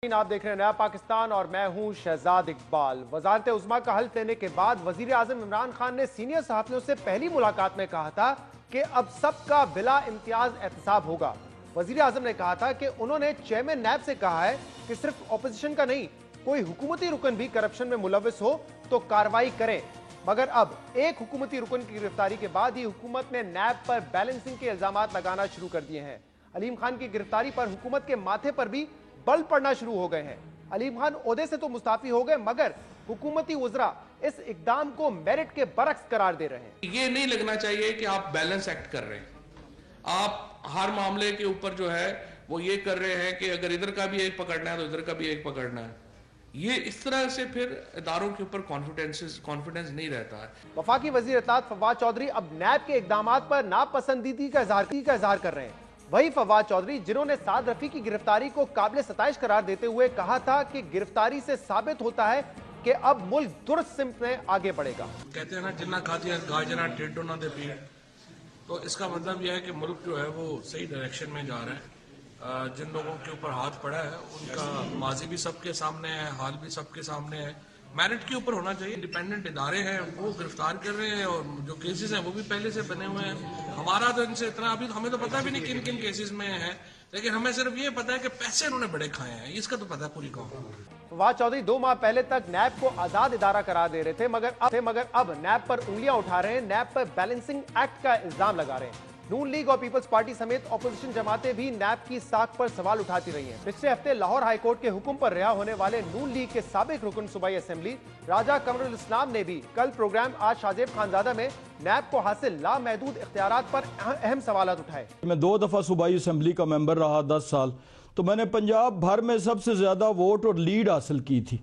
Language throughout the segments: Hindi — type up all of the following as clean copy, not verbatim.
आप देख रहे हैं नया पाकिस्तान और मैं हूं शहजाद इकबाल। वजारत उज़्मा का हल्फ लेने के बाद वजीर आजम इमरान खान ने सीनियर सहाफियों से पहली मुलाकात में कहा था कि अब सबका बिला इम्तियाज एहतसाब होगा। वजीर आजम ने कहा था कि उन्होंने चेयरमैन नैब से कहा है कि सिर्फ ऑपोजिशन का नहीं, कोई हुकूमती रुकन भी करप्शन में मुलविस हो तो कार्रवाई करें। मगर अब एक हुकूमती रुकन की गिरफ्तारी के बाद ही हुकूमत ने नैब पर बैलेंसिंग के इल्जाम लगाना शुरू कर दिए हैं। अलीम खान की गिरफ्तारी पर हुकूमत के माथे पर भी बल पड़ना शुरू हो गए हैं। अलीम खान ओहदे से तो मुस्ताफी हो गए, मगर हुकूमती वज़रा इस इकदाम को मेरिट के बरक्स करार दे रहे हैं। ये नहीं लगना चाहिए कि आप बैलेंस एक्ट कर रहे हैं। आप हर मामले के ऊपर जो है वो ये कर रहे हैं कि अगर इधर का भी एक पकड़ना है तो इधर का भी एक पकड़ना है। ये इस तरह से फिर इदारों के ऊपर कॉन्फिडेंस नहीं रहता है। वफाकी वजीर इत्तेलात फवाद चौधरी अब नैब के इकदामात पर नापसंदीदगी का इजहार कर रहे हैं। वही फवाद चौधरी जिन्होंने साद रफी की गिरफ्तारी को काबिल सताइश करार देते हुए कहा था कि गिरफ्तारी से साबित होता है कि अब मुल्क दुरुस्त सिमत में आगे बढ़ेगा। कहते हैं ना, जिन्ना खाती गाजना टेढ़ो ना दे पीड़, तो इसका मतलब यह है कि मुल्क जो है वो सही डायरेक्शन में जा रहा है। जिन लोगों के ऊपर हाथ पड़ा है उनका माजी भी सबके सामने है, हाल भी सबके सामने है। मेरिट के ऊपर होना चाहिए। इंडिपेंडेंट इदारे हैं वो गिरफ्तार कर रहे हैं और जो केसेस हैं वो भी पहले से बने हुए हैं। हमारा तो इनसे इतना अभी हमें तो पता भी नहीं किन किन केसेस में है, लेकिन हमें सिर्फ ये पता है कि पैसे उन्होंने बड़े खाए हैं, इसका तो पता है पूरी कौम। फवाद चौधरी 2 माह पहले तक नैब को आजाद इदारा करार दे रहे थे, मगर अब नैब पर उंगलियां उठा रहे हैं, नैब पर बैलेंसिंग एक्ट का इल्जाम लगा रहे हैं। नून लीग और पीपल्स पार्टी समेत ऑपोजिशन जमातें भी नैब की साख पर सवाल उठाती रही हैं। पिछले हफ्ते लाहौर हाईकोर्ट के हुक्म पर रिहा होने वाले नून लीग के साबिक रुकन सूबाई असेंबली राजा कमरुल इस्लाम ने भी कल प्रोग्राम आज शाहजेब खानजादा में नैब को हासिल लामहदूद इख्तियारात पर अहम सवाल उठाए। मैं 2 दफा सूबाई असेंबली का मेंबर रहा 10 साल, तो मैंने पंजाब भर में सबसे ज्यादा वोट और लीड हासिल की थी।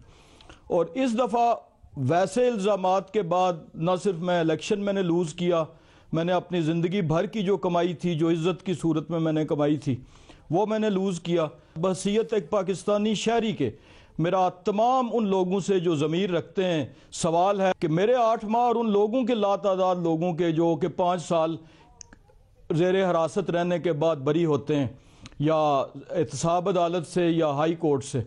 और इस दफा वैसे इल्जामात के बाद न सिर्फ मैं इलेक्शन मैंने लूज किया, मैंने अपनी ज़िंदगी भर की जो कमाई थी, जो इज़्ज़त की सूरत में मैंने कमाई थी, वो मैंने लूज़ किया। बहसीयत एक पाकिस्तानी शहरी के मेरा तमाम उन लोगों से जो ज़मीर रखते हैं सवाल है कि मेरे 8 माह और उन लोगों के लातादाद लोगों के जो कि 5 साल ज़ेर हिरासत रहने के बाद बरी होते हैं या एहतसाब अदालत से या हाई कोर्ट से,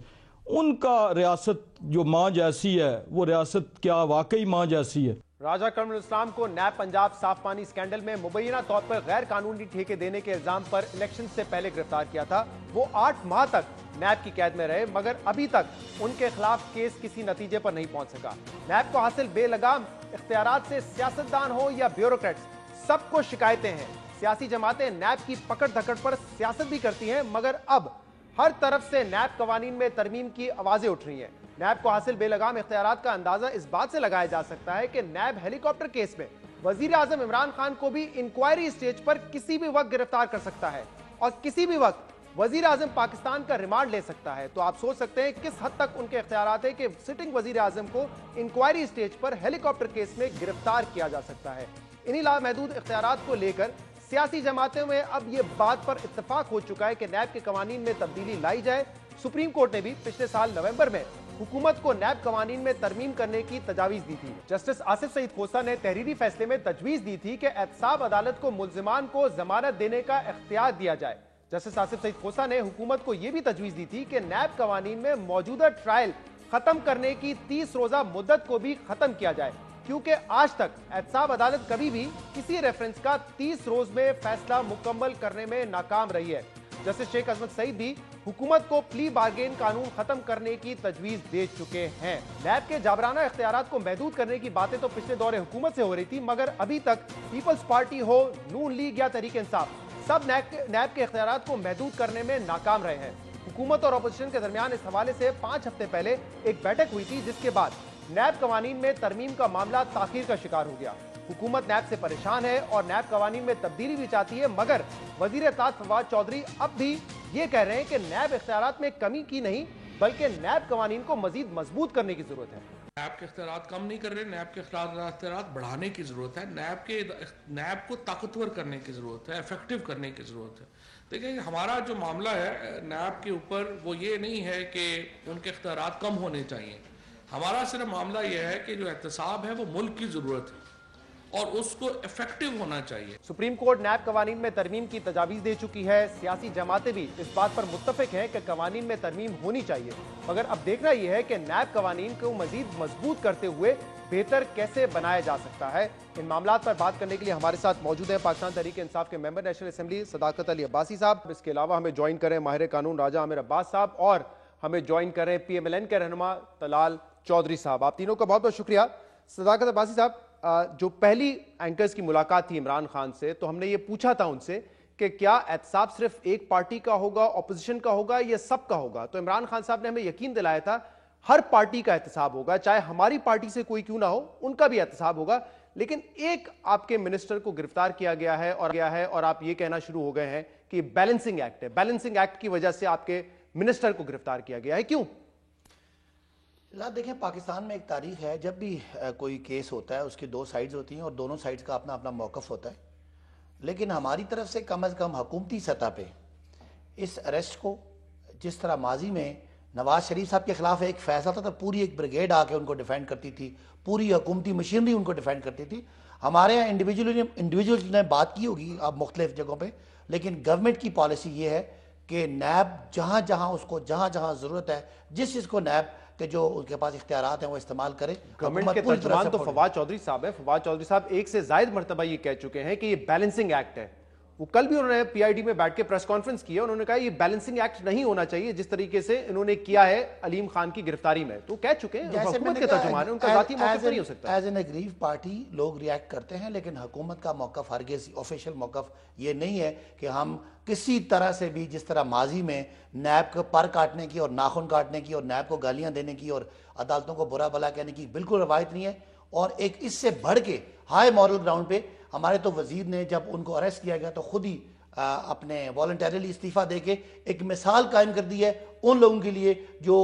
उनका रियासत जो माँ जैसी है वो रियासत क्या वाकई माँ जैसी है। राजा कमरुल इस्लाम को नैब पंजाब साफ पानी स्कैंडल में मुबैना तौर पर गैर कानूनी ठेके देने के इल्जाम पर इलेक्शन से पहले गिरफ्तार किया था। वो 8 माह तक नैब की कैद में रहे, मगर अभी तक उनके खिलाफ केस किसी नतीजे पर नहीं पहुंच सका। नैब को हासिल बेलगाम इख्तियारात से सियासतदान हो या ब्यूरोक्रेट्स, सबको शिकायतें हैं। सियासी जमातें नैब की पकड़ धकड़ पर सियासत भी करती हैं, मगर अब हर तरफ से नैब कवानीन में तरमीम की आवाजें उठ रही हैं। नैब को हासिल बेलगाम इख्तियारात का अंदाजा इस बात से लगाया जा सकता है कि नैब हेलीकॉप्टर केस में वजीर आजम इमरान खान को भी इंक्वायरी स्टेज पर किसी भी वक्त गिरफ्तार कर सकता है और किसी भी वक्त वजीर आजम पाकिस्तान का रिमांड ले सकता है। तो आप सोच सकते हैं किस हद तक उनके इख्तियारात है कि सिटिंग वजीर आजम को इंक्वायरी स्टेज पर हेलीकॉप्टर केस में गिरफ्तार किया जा सकता है। इन्हीं लामहदूद इख्तियारात को लेकर सियासी जमातों में अब यह बात पर इत्तेफाक हो चुका है कि नैब के कवानीन में तब्दीली लाई जाए। सुप्रीम कोर्ट ने भी पिछले साल नवंबर में हुकूमत को नैब कवानीन में तरमीम करने की तजावीज दी थी। जस्टिस आसिफ सईद खोसा ने तहरीरी फैसले में तजवीज दी थी कि एहतसाब अदालत को मुल्जिमान को जमानत देने का इख्तियार दिया जाए। जस्टिस आसिफ सईद खोसा ने हुकूमत को यह भी तजवीज दी थी कि नैब कवानीन में मौजूदा ट्रायल खत्म करने की 30 रोजा मुद्दत को भी खत्म किया जाए, क्योंकि आज तक एहतसाब अदालत कभी भी किसी रेफरेंस का 30 रोज में फैसला मुकम्मल करने में नाकाम रही है। जस्टिस शेख अजमत सईद भी हुकूमत को प्ली बार्गेन कानून खत्म करने की तजवीज दे चुके हैं। नैब के जाबराना इख्तियारात को महदूद करने की बातें तो पिछले दौरे हुकूमत से हो रही थी, मगर अभी तक पीपल्स पार्टी हो, नून लीग या तहरीक इंसाफ, सब नैब के इख्तियारात को महदूद करने में नाकाम रहे हैं। हुकूमत और अपोजिशन के दरमियान इस हवाले से 5 हफ्ते पहले एक बैठक हुई थी, जिसके बाद नैब कवानीन में तरमीम का मामला ताखीर का शिकार हो गया। हुकूमत नैब से परेशान है और नैब कवानीन में तब्दीली भी चाहती है, मगर वजीर इत्तेलात फवाद चौधरी अब भी ये कह रहे हैं कि नैब इख्तियारात में कमी की नहीं, बल्कि नैब कवानीन को मजीद मजबूत करने की जरूरत है। नैब के इख्तियारात कम नहीं कर रहे, नैब के इख्तियारात बढ़ाने की जरूरत है। नैब को ताकतवर करने की जरूरत है, इफेक्टिव करने की जरूरत है। देखिए, हमारा जो मामला है नैब के ऊपर वो ये नहीं है कि उनके इख्तियारात कम होने चाहिए। हमारा सिर्फ मामला यह है कि जो एहतसाब है वो मुल्क की जरूरत है और उसको इफेक्टिव होना चाहिए। सुप्रीम कोर्ट नैब कवानीन में तरमीम की तजावीज दे चुकी है। सियासी जमातें भी इस बात पर मुत्तफिक हैं कि कवानीन में तरमीम होनी चाहिए, मगर अब देखना यह है कि नैब कवानीन को मजीद मजबूत करते हुए बेहतर कैसे बनाया जा सकता है। इन मामलों पर बात करने के लिए हमारे साथ मौजूद है पाकिस्तान तहरीक इंसाफ के मेंबर नेशनल असेंबली सदाकत अली अब्बासी साहब। इसके अलावा हमें ज्वाइन करें माहिर कानून राजा आमिर अब्बास साहब और हमें ज्वाइन करें PMLN के रहनुमा तलाल चौधरी साहब। आप तीनों का बहुत बहुत शुक्रिया। सदाकत अब्बासी साहब, जो पहली एंकर्स की मुलाकात थी इमरान खान से, तो हमने ये पूछा था उनसे कि क्या एहतसाब सिर्फ एक पार्टी का होगा, ऑपोजिशन का होगा, या सबका होगा? तो इमरान खान साहब ने हमें यकीन दिलाया था हर पार्टी का एहतसाब होगा, चाहे हमारी पार्टी से कोई क्यों ना हो, उनका भी एहतसाब होगा। लेकिन एक आपके मिनिस्टर को गिरफ्तार किया गया है और आप ये कहना शुरू हो गए हैं कि बैलेंसिंग एक्ट है, बैलेंसिंग एक्ट की वजह से आपके मिनिस्टर को गिरफ्तार किया गया है, क्यों? देखें, पाकिस्तान में एक तारीख है, जब भी कोई केस होता है उसकी दो साइड्स होती हैं और दोनों साइड्स का अपना अपना मौक़िफ़ होता है। लेकिन हमारी तरफ से कम अज़ कम हुकूमती सतह पे इस अरेस्ट को, जिस तरह माजी में नवाज शरीफ साहब के खिलाफ एक फैसला था तो पूरी एक ब्रिगेड आके उनको डिफेंड करती थी, पूरी हुकूमती मशीनरी उनको डिफेंड करती थी। हमारे यहाँ इंडिविजुअल्स ने बात की होगी अब मुख्तलिफ जगहों पर, लेकिन गवर्नमेंट की पॉलिसी ये है कि नैब जहाँ जहाँ उसको जहाँ जहाँ ज़रूरत है, जिस चीज़ को नैब कि जो उनके पास इख्तियारात हैं वो इस्तेमाल करें। गवर्नमेंट के तर्जुमान तो फवाद चौधरी साहब है। फवाद चौधरी साहब एक से जायद मरतबा ये कह चुके हैं कि ये बैलेंसिंग एक्ट है। वो कल भी उन्होंने PID में बैठ के प्रेस कॉन्फ्रेंस की है, उन्होंने कहा ये बैलेंसिंग एक्ट नहीं होना चाहिए जिस तरीके से इन्होंने किया है अलीम खान की गिरफ्तारी में। तो कह चुके हैं हुकूमत के तर्जुमान है, उनका जाती मौक़िफ़ नहीं हो सकता। एज एन एग्रीव पार्टी लोग रिएक्ट करते हैं, लेकिन हुकूमत का मौक़िफ़ हरगिज़ ऑफिशियल मौक़िफ़ ये नहीं है कि हम किसी तरह से भी, जिस तरह माजी में नैब को पर काटने की और नाखून काटने की और नैब को गालियां देने की और अदालतों को बुरा भला कहने की बिल्कुल रवायत नहीं है। और एक इससे बढ़ के हाई मॉरल ग्राउंड पे हमारे तो वजीर ने जब उनको अरेस्ट किया गया तो खुद ही अपने वॉलंटरली इस्तीफा देके एक मिसाल कायम कर दी है उन लोगों के लिए जो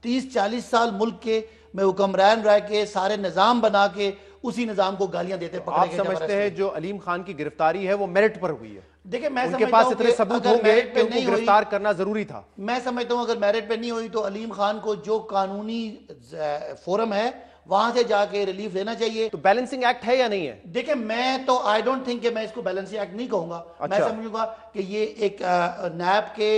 30-40 साल मुल्क के में हुक्मरान रह के सारे निज़ाम बना के उसी निज़ाम को गालियां देते पकड़े आप समझते हैं जो अलीम खान की गिरफ्तारी है वो मेरिट पर हुई है? देखिए, मैं उनके पास इतने सबूत होंगे कि उनको गिरफ्तार करना जरूरी था। मैं समझता हूं अगर मेरिट पे नहीं हुई तो अलीम खान को जो कानूनी फोरम है वहां से जाके रिलीफ लेना चाहिए। तो बैलेंसिंग एक्ट है या नहीं है? देखिए, मैं तो आई डोंट थिंक कि मैं इसको बैलेंसिंग एक्ट नहीं कहूंगा। मैं समझूंगा कि ये एक नैब के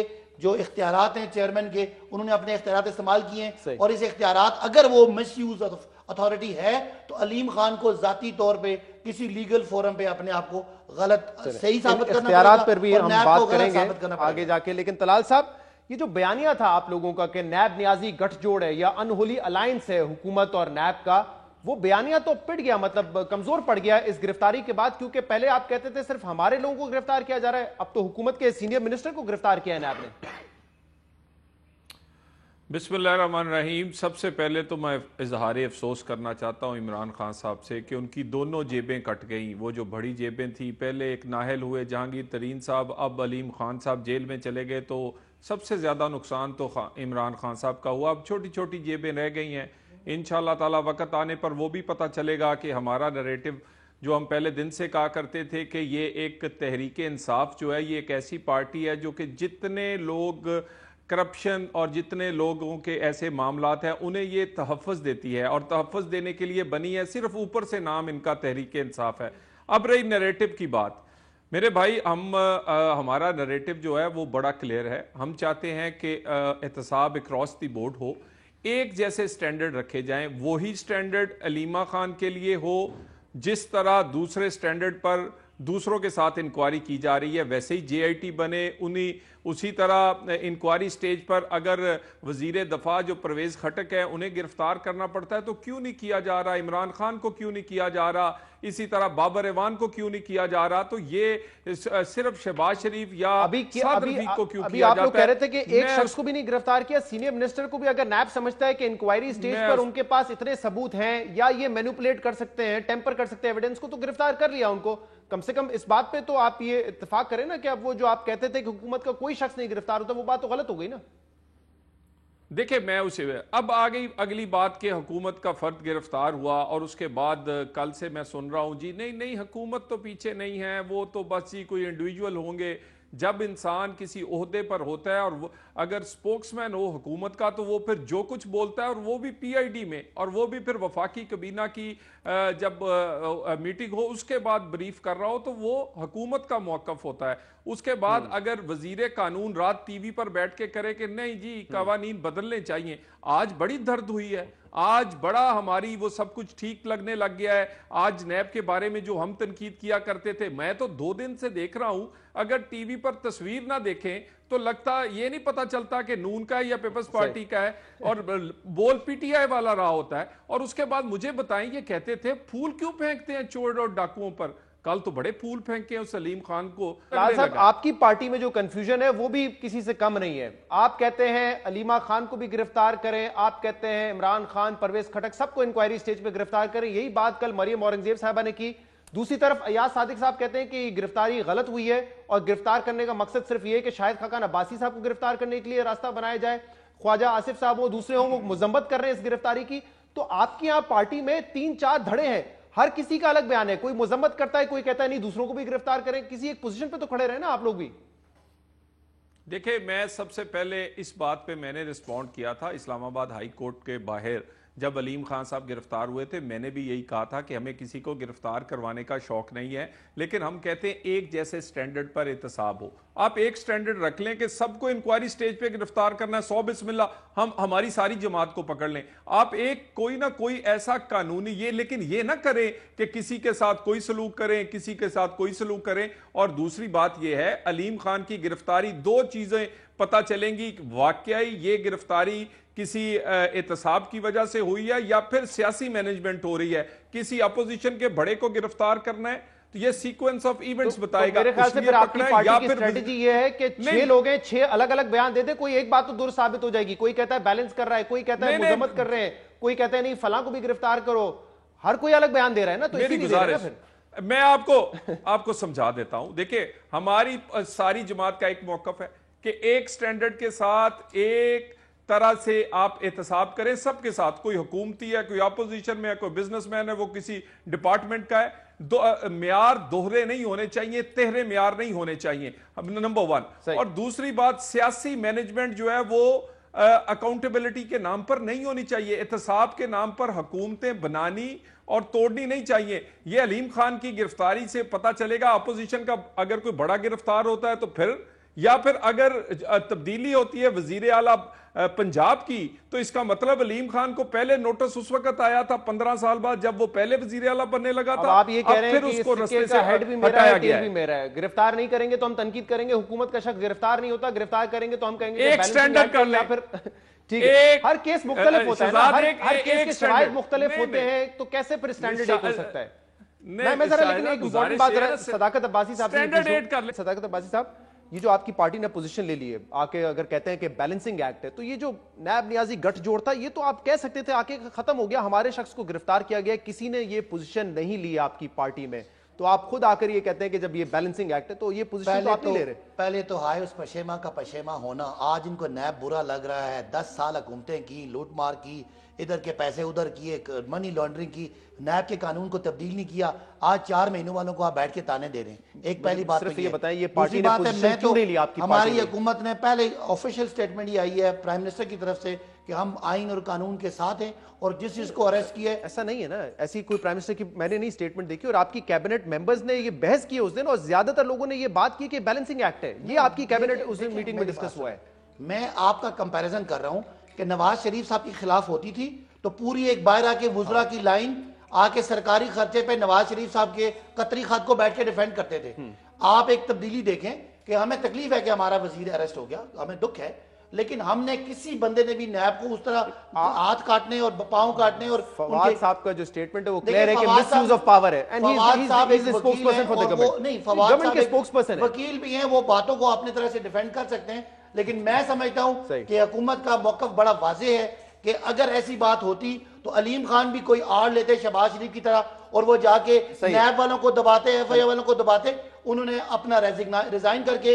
जो इख्तियारात हैं चेयरमैन के, उन्होंने अपने इख्तियारात इस्तेमाल किए हैं और इस इख्तियारात अगर वो मिसयूज अथॉरिटी है तो अलीम खान को जाती तौर पे किसी लीगल फोरम पे अपने आप को गलत सही साबित करना पड़ेगा पर भी हम बात करेंगे आगे जाके। लेकिन तलाल साहब, ये जो बयानिया था आप लोगों का कि नैब न्याजी गठजोड़ है या अनहोली अलायंस है हुकूमत और नैब का, वो बयानिया तो पिट गया, मतलब कमजोर पड़ गया इस गिरफ्तारी के बाद, क्योंकि पहले आप कहते थे सिर्फ हमारे लोगों को गिरफ्तार किया जा रहा है, अब तो हुकूमत के सीनियर मिनिस्टर को गिरफ्तार किया है नैब ने। बिस्मिल्लाहिर्रहमानिर्रहीम। सबसे पहले तो मैं इजहार अफसोस करना चाहता हूँ इमरान खान साहब से कि उनकी दोनों जेबें कट गईं। वो जो बड़ी जेबें थी, पहले एक नाहल हुए जहांगीर तरीन साहब, अब अलीम खान साहब जेल में चले गए, तो सबसे ज़्यादा नुकसान तो इमरान खान साहब का हुआ। अब छोटी छोटी जेबें रह गई हैं। इंशाअल्लाह ताला वक़्त आने पर वो भी पता चलेगा कि हमारा नैरेटिव जो हम पहले दिन से कहा करते थे कि ये एक तहरीक इंसाफ जो है ये एक ऐसी पार्टी है जो कि जितने लोग करप्शन और जितने लोगों के ऐसे मामलात हैं उन्हें ये तहफ़्फ़ुज़ देती है और तहफ़्फ़ुज़ देने के लिए बनी है। सिर्फ ऊपर से नाम इनका तहरीक इंसाफ है। अब रही नैरेटिव की बात, मेरे भाई, हमारा नैरेटिव जो है वो बड़ा क्लियर है। हम चाहते हैं कि एहतसाब अक्रॉस द बोर्ड हो, एक जैसे स्टैंडर्ड रखे जाएं। वही स्टैंडर्ड अलीमा खान के लिए हो जिस तरह दूसरे स्टैंडर्ड पर दूसरों के साथ इंक्वायरी की जा रही है, वैसे ही JIT बने। उसी तरह इंक्वायरी स्टेज पर अगर वजीर दफा जो परवेज खटक है उन्हें गिरफ्तार करना पड़ता है तो क्यों नहीं किया जा रहा? इमरान खान को क्यों नहीं किया जा रहा? इसी तरह बाबर एवान को क्यों नहीं किया जा रहा? तो ये सिर्फ शहबाज शरीफ या अभी को क्यों किया जाता है? आप लोग कह रहे थे कि एक शख्स को भी नहीं गिरफ्तार किया, सीनियर मिनिस्टर को भी अगर नैब समझता है कि इंक्वायरी स्टेज पर उनके पास इतने सबूत हैं या ये मैनिपुलेट कर सकते हैं, टेम्पर कर सकते हैं एविडेंस को, तो गिरफ्तार कर लिया उनको। कम से कम इस बात पे तो आप ये इत्तेफाक करें ना कि अब वो जो आप कहते थे कि हुकूमत का कोई शख्स नहीं गिरफ्तार होता, वो बात तो गलत हो गई ना। देखिए, मैं उसे अब आ गई अगली बात कि हुकूमत का फर्द गिरफ्तार हुआ और उसके बाद कल से मैं सुन रहा हूं जी नहीं हुकूमत तो पीछे नहीं है, वो तो बस ही कोई इंडिविजुअल होंगे जब इंसान किसी ओहदे पर होता है और अगर स्पोक्समैन हो हुकूमत का, तो वो फिर जो कुछ बोलता है, और वो भी PID में, और वो भी फिर वफाकी कबीना की जब मीटिंग हो उसके बाद ब्रीफ कर रहा हो, तो वो हुकूमत का मौकफ होता है। उसके बाद अगर वजीर कानून रात TV पर बैठ के करे कि नहीं जी कवानीन बदलने चाहिए, आज बड़ी दर्द हुई है, आज बड़ा हमारी वो सब कुछ ठीक लगने लग गया है। आज नैब के बारे में जो हम तनकीद किया करते थे, मैं तो 2 दिन से देख रहा हूं, अगर टीवी पर तस्वीर ना देखें तो लगता ये नहीं पता चलता कि नून का है या पीपल्स पार्टी का है, और बोल PTI वाला रहा होता है। और उसके बाद मुझे बताएं, ये कहते थे फूल क्यों फेंकते हैं चोर और डाकुओं पर, कल तो बड़े फूल फेंके हैं सलीम खान को। साहब, आपकी पार्टी में जो कंफ्यूजन है वो भी किसी से कम नहीं है। आप कहते हैं अलीमा खान को भी गिरफ्तार करें, आप कहते हैं इमरान खान, परवेज खटक, सबको इंक्वायरी स्टेज पे गिरफ्तार करें। यही बात कल मरियम औरंगजेब साहबा ने की। दूसरी तरफ अयाज सादिक साहब कहते हैं कि गिरफ्तारी गलत हुई है और गिरफ्तार करने का मकसद सिर्फ ये है कि शाहिद खाकान अब्बासी साहब को गिरफ्तार करने के लिए रास्ता बनाया जाए। ख्वाजा आसिफ साहब वो दूसरे हों, वो मजम्मत कर रहे हैं इस गिरफ्तारी की। तो आपकी यहां पार्टी में 3-4 धड़े हैं, हर किसी का अलग बयान है। कोई मजम्मत करता है, कोई कहता है नहीं दूसरों को भी गिरफ्तार करें। किसी एक पोजीशन पे तो खड़े रहे ना आप लोग भी। देखिए, मैं सबसे पहले इस बात पे मैंने रिस्पॉन्ड किया था इस्लामाबाद हाई कोर्ट के बाहर जब अलीम खान साहब गिरफ्तार हुए थे। मैंने भी यही कहा था कि हमें किसी को गिरफ्तार करवाने का शौक नहीं है, लेकिन हम कहते हैं एक जैसे स्टैंडर्ड पर एहतसाब हो। आप एक स्टैंडर्ड रख लें कि सबको इंक्वायरी स्टेज पे गिरफ्तार करना है, 100 बिस्मिल्लाह, हम हमारी सारी जमात को पकड़ लें। आप एक कोई ना कोई ऐसा कानूनी लेकिन ये ना करें कि किसी के साथ कोई सलूक करें, किसी के साथ कोई सलूक करें। और दूसरी बात यह है, अलीम खान की गिरफ्तारी, 2 चीजें पता चलेंगी, वाकई ये गिरफ्तारी किसी एहतसाब की वजह से हुई है या फिर सियासी मैनेजमेंट हो रही है। किसी अपोजिशन के बड़े को गिरफ्तार करना है तो ये सीक्वेंस ऑफ इवेंट्स बताएगा। मेरे ख्याल से फिर आपकी पार्टी की स्ट्रेटजी ये है कि 6 लोग हैं, 6 अलग अलग बयान दे दे, कोई एक बात तो दुरुस्त साबित हो जाएगी। कोई कहता है बैलेंस कर रहा है, कोई कहता है मुजम्मत कर रहे हैं, कोई कहता है नहीं फलां को भी गिरफ्तार करो। हर कोई अलग बयान दे रहा है ना, तो मेरी गुजारिश मैं आपको समझा देता हूं। देखिए, हमारी सारी जमात का एक मौकफ है कि एक स्टैंडर्ड के साथ एक तरह से आप एहतसाब करें सबके साथ। कोई हुकूमती है, कोई अपोजिशन में है, कोई बिजनेसमैन है, वो किसी डिपार्टमेंट का है। म्यार दोहरे नहीं होने चाहिए, तेहरे म्यार नहीं होने चाहिए, नंबर 1। और दूसरी बात, सियासी मैनेजमेंट जो है वो अकाउंटेबिलिटी के नाम पर नहीं होनी चाहिए। एहतसाब के नाम पर हुकूमतें बनानी और तोड़नी नहीं चाहिए। यह अलीम खान की गिरफ्तारी से पता चलेगा। अपोजिशन का अगर कोई बड़ा गिरफ्तार होता है तो फिर, या फिर अगर तब्दीली होती है वजीर आला पंजाब की, तो इसका मतलब अलीम खान को पहले नोटिस उस वक्त आया था 15 साल बाद, जब वो पहले वजीर आला बनने लगा था। आप ये कह रहे हैं कि उसको रस्ते से हेड भी मेरा है, टेल भी मेरा है। गिरफ्तार नहीं करेंगे तो हम तनकीद करेंगे, हुकूमत का शख्स गिरफ्तार नहीं होता, गिरफ्तार करेंगे तो हम कहेंगे एक स्टैंडर्ड कर ले। फिर ठीक है, हर केस मुख्तलिफ होता है ना, हर केस के शराइत मुख्तलिफ होते हैं, तो कैसे फिर स्टैंडर्ड एक हो सकता है? मैं जरा, लेकिन एक इंपॉर्टेंट बात जरा सदाकत अब्बासी साहब, सदाकत अब्बासी साहब, ये जो आपकी पार्टी ने पोजीशन ले ली है आके, अगर कहते हैं कि बैलेंसिंग एक्ट है, तो ये जो नैब नियाजी गठजोड़ था, ये तो आप कह सकते थे आके खत्म हो गया, हमारे शख्स को गिरफ्तार किया गया, किसी ने ये पोजीशन नहीं ली आपकी पार्टी में। तो आप खुद आकर ये कहते हैं कि जब ये बैलेंसिंग एक्ट है तो ये पोजीशन तो आप नहीं ले रहे। पहले तो हाय उस पशेमा का पशेमा होना। आज इनको नैब बुरा लग रहा है। 10 साल हुकूमतें की, लूट मार की, इधर के पैसे उधर किए, मनी लॉन्ड्रिंग की, नैब के कानून को तब्दील नहीं किया। आज 4 महीनों वालों को आप बैठ के ताने दे रहे हैं। एक पहली बात सिर्फ ये बताएं, ये पार्टी ने पोजीशन क्यों नहीं ली आपकी? हमारी हुकूमत ने पहले ऑफिशियल स्टेटमेंट ही आई है प्राइम मिनिस्टर की तरफ से कि हम आइन और कानून के साथ हैं और जिस जिसको अरेस्ट किया है। ऐसा नहीं है ना, ऐसी कोई प्राइम मिनिस्टर की मैंने नहीं स्टेटमेंट देखी, और आपकी कैबिनेट मेंबर्स ने ये बहस की उस दिन, और ज्यादातर लोगों ने ये बात की कि बैलेंसिंग एक्ट है। ये आपकी कैबिनेट उस दिन मीटिंग में डिस्कस हुआ है। मैं आपका कंपैरिजन कर रहा हूं कि नवाज शरीफ साहब के खिलाफ होती थी तो पूरी एक बाहर आके वुज़रा की लाइन आके सरकारी खर्चे पे नवाज शरीफ साहब के कतरी खाद को बैठ के डिफेंड करते थे। आप एक तब्दीली देखें कि हमें तकलीफ है कि हमारा वजीर अरेस्ट हो गया, हमें दुख है, लेकिन हमने किसी बंदे ने भी नैब को उस तरह हाथ काटने और पांव काटने और फवाद साहब का जो स्टेटमेंट है वो क्लियर है कि मिसयूज ऑफ पावर है, एंड फवाद साहब एक स्पोक्सपर्सन फॉर द गवर्नमेंट। नहीं, फवाद साहब स्पोक्सपर्सन वकील भी हैं, वो बातों को अपनी तरह से डिफेंड कर सकते हैं, लेकिन मैं समझता हूं कि हुकूमत का मौकफ बड़ा वाज़ेह है कि अगर ऐसी बात होती तो अलीम खान भी कोई आड़ लेते शहबाज शरीफ की तरह और वो जाके नैब वालों को दबाते, FIA वालों को दबाते। उन्होंने अपना रिजाइन करके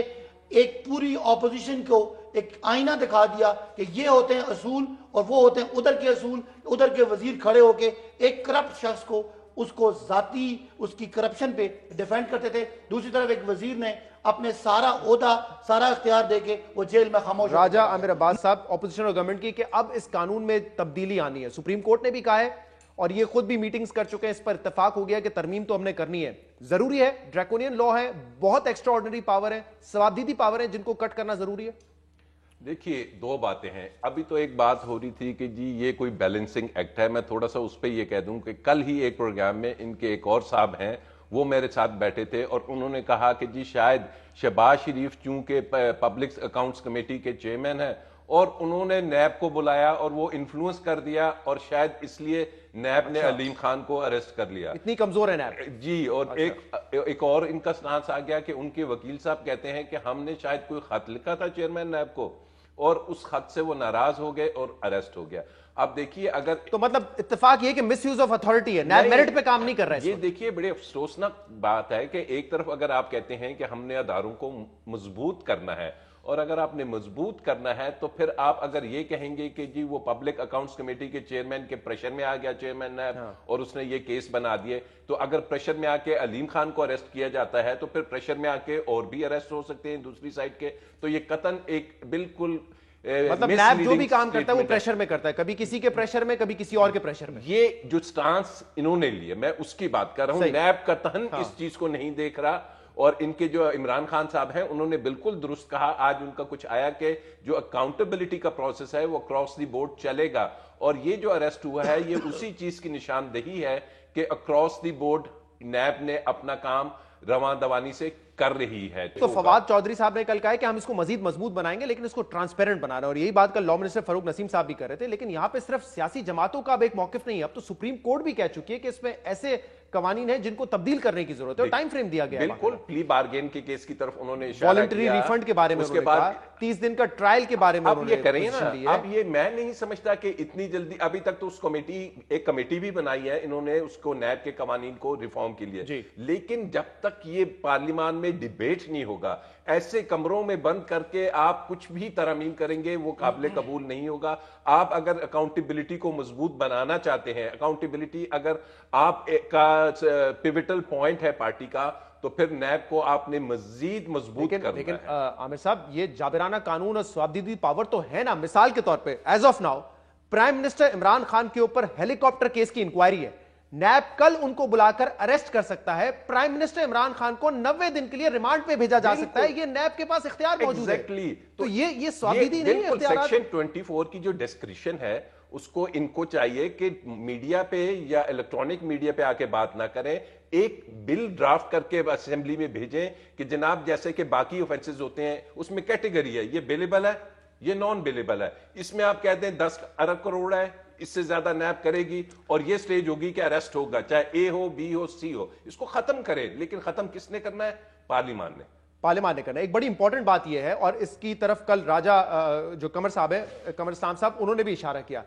एक पूरी ऑपोजिशन को एक आईना दिखा दिया कि ये होते हैं असूल और वो होते हैं उधर के असूल। उधर के वजीर खड़े होके एक करप्ट शख्स को उसको जाती उसकी करप्शन पे डिफेंड करते थे। दूसरी तरफ एक वजीर ने अपने सारा ओहदा सारा इख्तियार देके वो जेल में खामोश। राजा आमिर अब्बास साहब, ऑपोजिशन और गवर्नमेंट की कि अब इस कानून में तब्दीली आनी है, सुप्रीम कोर्ट ने भी कहा है और ये खुद भी मीटिंग्स कर चुके हैं, इस पर इत्तेफाक हो गया कि तरमीम तो हमने करनी है, जरूरी है, ड्रैकोनियन लॉ है, बहुत एक्स्ट्रा ऑर्डिनरी पावर है, सवाबदीदी पावर है, जिनको कट करना जरूरी है। देखिए, दो बातें हैं। अभी तो एक बात हो रही थी कि जी ये कोई बैलेंसिंग एक्ट है। मैं थोड़ा सा उस पर ये कह दूं कि कल ही एक प्रोग्राम में इनके एक और साहब हैं, वो मेरे साथ बैठे थे और उन्होंने कहा कि जी शायद शहबाज शरीफ चूंकि पब्लिक अकाउंट्स कमेटी के चेयरमैन हैं और उन्होंने नैब को बुलाया और वो इन्फ्लुएंस कर दिया और शायद इसलिए नैब ने अलीम खान को अरेस्ट कर लिया। इतनी कमजोर है नैब जी। और एक और इनका स्टांस आ गया कि उनके वकील साहब कहते हैं कि हमने शायद कोई खत लिखा था चेयरमैन नैब को और उस खत से वो नाराज हो गए और अरेस्ट हो गया। अब देखिए, अगर तो मतलब इत्तेफाक ये कि मिसयूज ऑफ अथॉरिटी है, नैब मेरिट पे काम नहीं कर रहा है। ये देखिए, बड़े अफसोसनाक बात है कि एक तरफ अगर आप कहते हैं कि हमने अदारों को मजबूत करना है और अगर आपने मजबूत करना है तो फिर आप अगर ये कहेंगे कि जी वो पब्लिक अकाउंट्स कमेटी के चेयरमैन के प्रेशर में आ गया चेयरमैन नैब और उसने ये केस बना दिए, तो अगर प्रेशर में आके अलीम खान को अरेस्ट किया जाता है तो फिर प्रेशर में आके और भी अरेस्ट हो सकते हैं दूसरी साइड के। तो ये कतन एक बिल्कुल मतलब नैब जो भी काम करता है वो प्रेशर में करता है, कभी किसी के प्रेशर में कभी किसी और के प्रेशर में। ये जो स्टांस इन्होंने लिए, मैं उसकी बात कर रहा हूं। नैब कतन इस चीज को नहीं देख रहा और इनके जो इमरान खान साहब हैं उन्होंने बिल्कुल दुरुस्त कहा। आज उनका कुछ आया कि जो अकाउंटेबिलिटी का प्रोसेस है वो क्रॉस द बोर्ड चलेगा और ये जो अरेस्ट हुआ है ये उसी चीज की निशानदेही है कि अक्रॉस द बोर्ड नैब ने अपना काम रवां दवानी से कर रही है। तो फवाद चौधरी साहब ने कल कहा कि हम इसको मजीद मजबूत बनाएंगे लेकिन इसको ट्रांसपेरेंट बना रहे हैं और यही बात कल लॉ मिनिस्टर फरूक नसीम साहब भी कर रहे थे। लेकिन यहां पे सिर्फ सियासी जमातों का अब एक मौकिफ नहीं है, अब तो सुप्रीम कोर्ट भी कह चुकी है कि इसमें ऐसे कवानीन है जिनको तब्दील करने की जरूरत है और टाइम फ्रेम दिया गया है। बिल्कुल प्ली बार्गेन के केस की तरफ उन्होंने इशारा वॉलंटरी रिफंड के बारे में उसके बाद 30 दिन का ट्रायल के बारे में अब ये करें ना। अब ये मैं नहीं समझता कि इतनी जल्दी, अभी तक तो उस कमेटी एक कमेटी भी बनाई है इन्होंने उसको नैब के कवानीन को रिफॉर्म के लिए, लेकिन जब तक ये पार्लियामान में डिबेट नहीं होगा, ऐसे कमरों में बंद करके आप कुछ भी तरमीम करेंगे वो काबिल कबूल नहीं होगा। आप अगर अकाउंटेबिलिटी को मजबूत बनाना चाहते हैं, अकाउंटेबिलिटी अगर आप का पिवटल पॉइंट है पार्टी का, तो फिर नैब को आपने मजीद मजबूत करना है। लेकिन आमिर साहब, ये जाबिराना कानून और स्वाबदीदी पावर तो है ना। मिसाल के तौर पे as of now prime minister Imran Khan के ऊपर हेलीकॉप्टर केस की इंक्वायरी है, नैब कल उनको बुलाकर अरेस्ट कर सकता है, प्राइम मिनिस्टर इमरान खान को 90 दिन के लिए रिमांड पे भेजा जा सकता है, ये नैब के पास इख्तियार मौजूद है। तो ये स्वाबदीदी नहीं है। सेक्शन 24 की जो डिस्क्रिप्शन है उसको इनको चाहिए कि मीडिया पे या इलेक्ट्रॉनिक मीडिया पे आके बात ना करें, एक बिल ड्राफ्ट करके असेंबली में भेजें कि जनाब जैसे कि बाकी ऑफेंसेस होते हैं उसमें कैटेगरी है, ये बिलेबल है, ये नॉन बिलेबल है, इसमें आप कहते हैं 10 अरब करोड़ है, इससे ज्यादा नैब करेगी और ये स्टेज होगी कि अरेस्ट होगा, चाहे ए हो बी हो सी हो, इसको खत्म करें। लेकिन खत्म किसने करना है? पार्लियामान ने। पार्लियामान ने करना है। एक बड़ी इंपॉर्टेंट बात यह है और इसकी तरफ कल राजा जो कमर साहब है, कमर इस्लाम साहब, उन्होंने भी इशारा किया,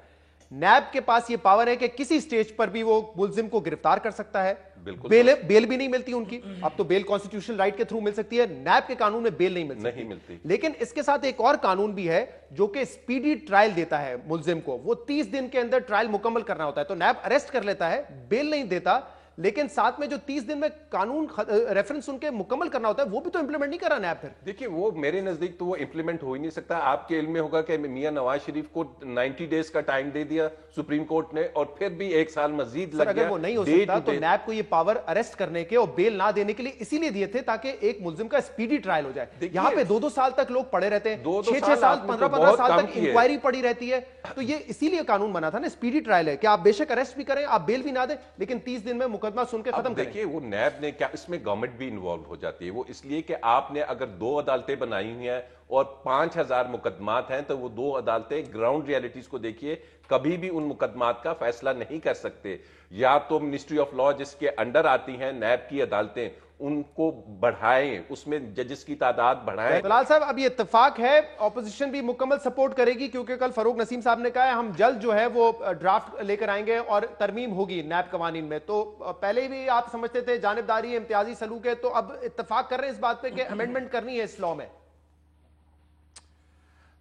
नैब के पास यह पावर है कि किसी स्टेज पर भी वो मुलजिम को गिरफ्तार कर सकता है। बेल भी नहीं मिलती उनकी, अब तो बेल कॉन्स्टिट्यूशनल राइट के थ्रू मिल सकती है, नैब के कानून में बेल नहीं मिलती। लेकिन इसके साथ एक और कानून भी है जो कि स्पीडी ट्रायल देता है मुलजिम को, वो 30 दिन के अंदर ट्रायल मुकम्मल करना होता है। तो नैब अरेस्ट कर लेता है, बेल नहीं देता, लेकिन साथ में जो 30 दिन में कानून रेफरेंस उनके मुकम्मल करना होता है वो भी तो इंप्लीमेंट नहीं करा नैब। फिर देखिए, वो मेरे नजदीक तो वो इंप्लीमेंट हो ही नहीं सकता। आपके इल्म में होगा कि मियां नवाज शरीफ को 90 डेज का टाइम दे दिया सुप्रीम कोर्ट ने और फिर भी 1 साल मजीद लग गया। अगर वो नहीं हो सकता तो नैब को ये पावर अरेस्ट करने के और बेल ना देने के लिए इसीलिए दिए थे ताकि एक मुलजिम का स्पीडी ट्रायल हो जाए। यहाँ पे 2-2 साल तक लोग पड़े रहते हैं, 6-6 साल 15-15 साल तक इंक्वायरी पड़ी रहती है। तो ये इसीलिए कानून बना था ना, स्पीडी ट्रायल है कि आप बेशक अरेस्ट भी करें, आप बेल भी ना दें, लेकिन 30 दिन में मुकदमा सुन के खत्म। देखिए, वो नैब ने क्या, इसमें गवर्नमेंट भी इन्वॉल्व हो जाती है। वो इसलिए कि आपने अगर 2 अदालतें बनाई हुई हैं और 5000 मुकदमात हैं तो वो 2 अदालतें ग्राउंड रियलिटीज को देखिए, कभी भी उन मुकदमात का फैसला नहीं कर सकते। या तो मिनिस्ट्री ऑफ लॉ जिसके अंडर आती हैं नैब की अदालतें, उनको बढ़ाएं, उसमें जजेस की तादाद बढ़ाएं। तलाल साहब, अब ये इत्तेफाक है, ऑपोजिशन भी मुकम्मल सपोर्ट करेगी क्योंकि कल फरूक नसीम साहब ने कहा है हम जल्द जो है वो ड्राफ्ट लेकर आएंगे और तरमीम होगी नैब कवानीन में। तो पहले भी आप समझते थे जानिबदारी इम्तियाजी सलूक है, तो अब इत्तेफाक कर रहे हैं इस बात पे कि अमेंडमेंट करनी है इस लॉ में।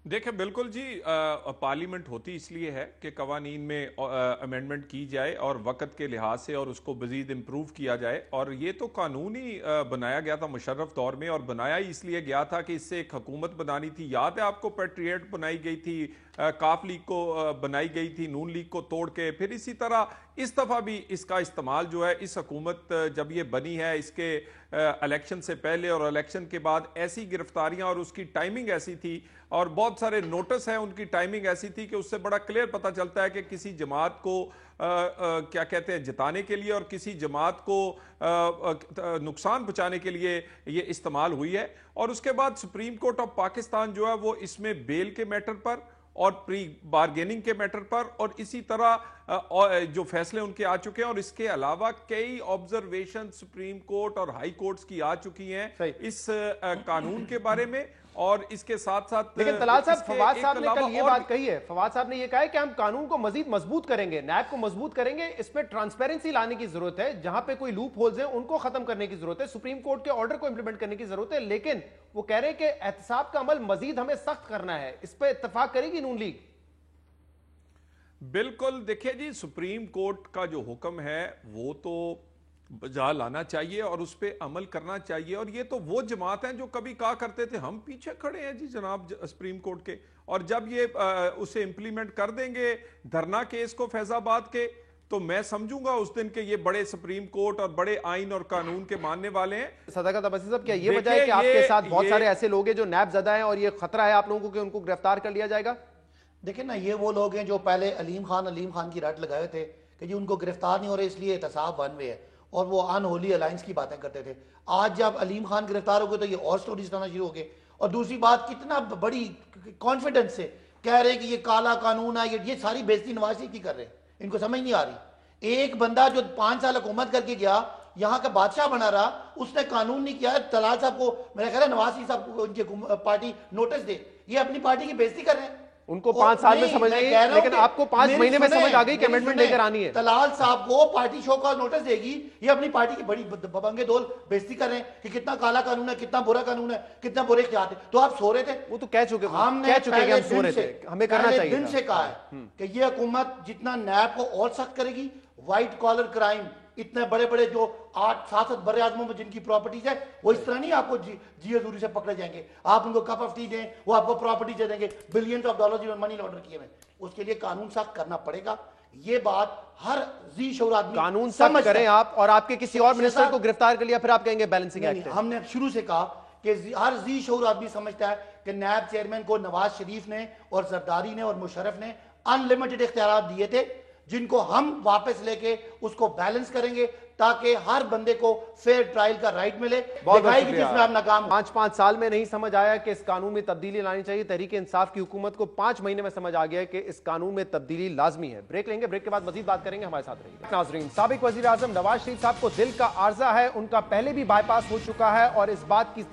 देखिए बिल्कुल जी, पार्लियामेंट होती इसलिए है कि कवानीन में अमेंडमेंट की जाए और वक्त के लिहाज से और उसको मजीद इम्प्रूव किया जाए। और ये तो कानून ही बनाया गया था मुशर्रफ दौर में, और बनाया ही इसलिए गया था कि इससे एक हुकूमत बनानी थी। याद है आपको, पेट्रियट बनाई गई थी, काफ लीग को बनाई गई थी, नून लीग को तोड़ के। फिर इसी तरह इस दफ़ा भी इसका इस्तेमाल जो है, इस हुकूमत जब ये बनी है, इसके इलेक्शन से पहले और इलेक्शन के बाद ऐसी गिरफ्तारियां, और उसकी टाइमिंग ऐसी थी, और बहुत सारे नोटिस हैं, उनकी टाइमिंग ऐसी थी कि उससे बड़ा क्लियर पता चलता है कि किसी जमात को क्या कहते हैं जिताने के लिए और किसी जमात को नुकसान पहुंचाने के लिए ये इस्तेमाल हुई है। और उसके बाद सुप्रीम कोर्ट ऑफ पाकिस्तान जो है वो इसमें बेल के मैटर पर और प्री बार्गेनिंग के मैटर पर और इसी तरह जो फैसले उनके आ चुके हैं, और इसके अलावा कई ऑब्जर्वेशन सुप्रीम कोर्ट और हाई कोर्ट्स की आ चुकी हैं इस कानून के बारे में। और इसके साथ साथ लेकिन तलाल साहब, फवाद साहब ने कल ये बात कही है, फवाद साहब ने ये कहा है कि हम कानून को मजीद मजबूत करेंगे, नैब को मजबूत करेंगे, इसमें ट्रांसपेरेंसी लाने की जरूरत है, जहां पे कोई लूप होल्स हैं उनको खत्म करने की जरूरत है, सुप्रीम कोर्ट के ऑर्डर को इंप्लीमेंट करने की जरूरत है। लेकिन वो कह रहे हैं कि एहतसाब का अमल मजीद हमें सख्त करना है। इस पर इत्तेफाक करेगी नून लीग? बिल्कुल, देखिए जी, सुप्रीम कोर्ट का जो हुक्म है वो तो बजा लाना चाहिए और उस पर अमल करना चाहिए। और ये तो वो जमात हैं जो कभी कहा करते थे हम पीछे खड़े हैं जी जनाब सुप्रीम कोर्ट के, और जब ये उसे इंप्लीमेंट कर देंगे धरना केस को फैजाबाद के, तो मैं समझूंगा उस दिन के ये बड़े सुप्रीम कोर्ट और बड़े आइन और कानून के मानने वाले हैं। सदाकत अब्बासी साहब, क्या ये वजह है कि आपके साथ बहुत सारे ऐसे लोग हैं जो नैब ज़दा हैं और ये खतरा है आप लोगों को कि उनको गिरफ्तार कर लिया जाएगा? देखिए ना, ये वो लोग हैं जो पहले अलीम खान की रट लगाए थे कि जी उनको गिरफ्तार नहीं हो रहे इसलिए एहतसाब वन वे है, और वो अनहोली अलायंस की बातें करते थे। आज जब अलीम खान गिरफ्तार हो गए तो ये और स्टोरीज आना शुरू हो गए। और दूसरी बात, कितना बड़ी कॉन्फिडेंस से कह रहे हैं कि ये काला कानून है, ये सारी बेइज्जती नवाज शरीफ की कर रहे हैं, इनको समझ नहीं आ रही। एक बंदा जो 5 साल हुकूमत करके गया, यहाँ का बादशाह बना रहा, उसने कानून नहीं किया। तलाल साहब को मेरा ख्याल है नवाज शरीफ साहब को उनकी पार्टी नोटिस दे, ये अपनी पार्टी की बेइज्जती कर रहे हैं। उनको 5 साल में समझ नहीं, लेकिन आपको 5 महीने में समझ आ गई कि अमेंडमेंट लेकर आनी है। तलाल साहब को पार्टी शो का नोटिस देगी, ये अपनी पार्टी की बड़ी बबंगे दोल बेइज्जती कर रहे हैं कि कितना काला कानून है, कितना बुरा कानून है, कितना बुरे ख्याल है। तो आप सो रहे थे, वो तो कह चुके, हमने कह चुके कि हम सो रहे थे, हमें करना चाहिए दिन से कहा है कि ये हुकूमत जितना नैब को और सख्त करेगी, व्हाइट कॉलर क्राइम, इतने बड़े बड़े जो 8-7 बड़े आदमों में जिनकी प्रॉपर्टीज है, वो इस तरह नहीं आपको जी हजूरी से पकड़े जाएंगे। आप उनको कप ऑफ टी दें, वो आपको प्रॉपर्टी दे देंगे, बिलियंस ऑफ डॉलर जिन्होंने मनी लॉन्डर किए हैं। उसके लिए कानून सख्त करना पड़ेगा। ये बात हर जी शऊर आदमी कानून सख्त करें आप, और आपके किसी और मिनिस्टर को गिरफ्तार कर लिया फिर आप कहेंगे बैलेंसिंग एक्ट है। हमने शुरू से कहा कि हर जी शऊर आदमी समझता है कि नैब चेयरमैन को नवाज शरीफ ने और जरदारी ने और मुशर्रफ ने अनलिमिटेड इख्तियार दिए थे, जिनको हम वापस लेके उसको बैलेंस करेंगे ताकि हर बंदे को फेयर ट्रायल का राइट मिले। जिसमें आप नाकाम 5 साल में नहीं समझ आया कि इस कानून में तब्दीली लानी चाहिए। तहरीक इंसाफ की हुकूमत को 5 महीने में समझ आ गया कि इस कानून में तब्दीली लाजमी है। ब्रेक लेंगे, ब्रेक के बाद मजीद बात करेंगे, हमारे साथ रहिए। नाज़रीन, साबिक वज़ीर आज़म नवाज शरीफ साहब को दिल का आर्जा है, उनका पहले भी बाईपास हो चुका है और इस बात की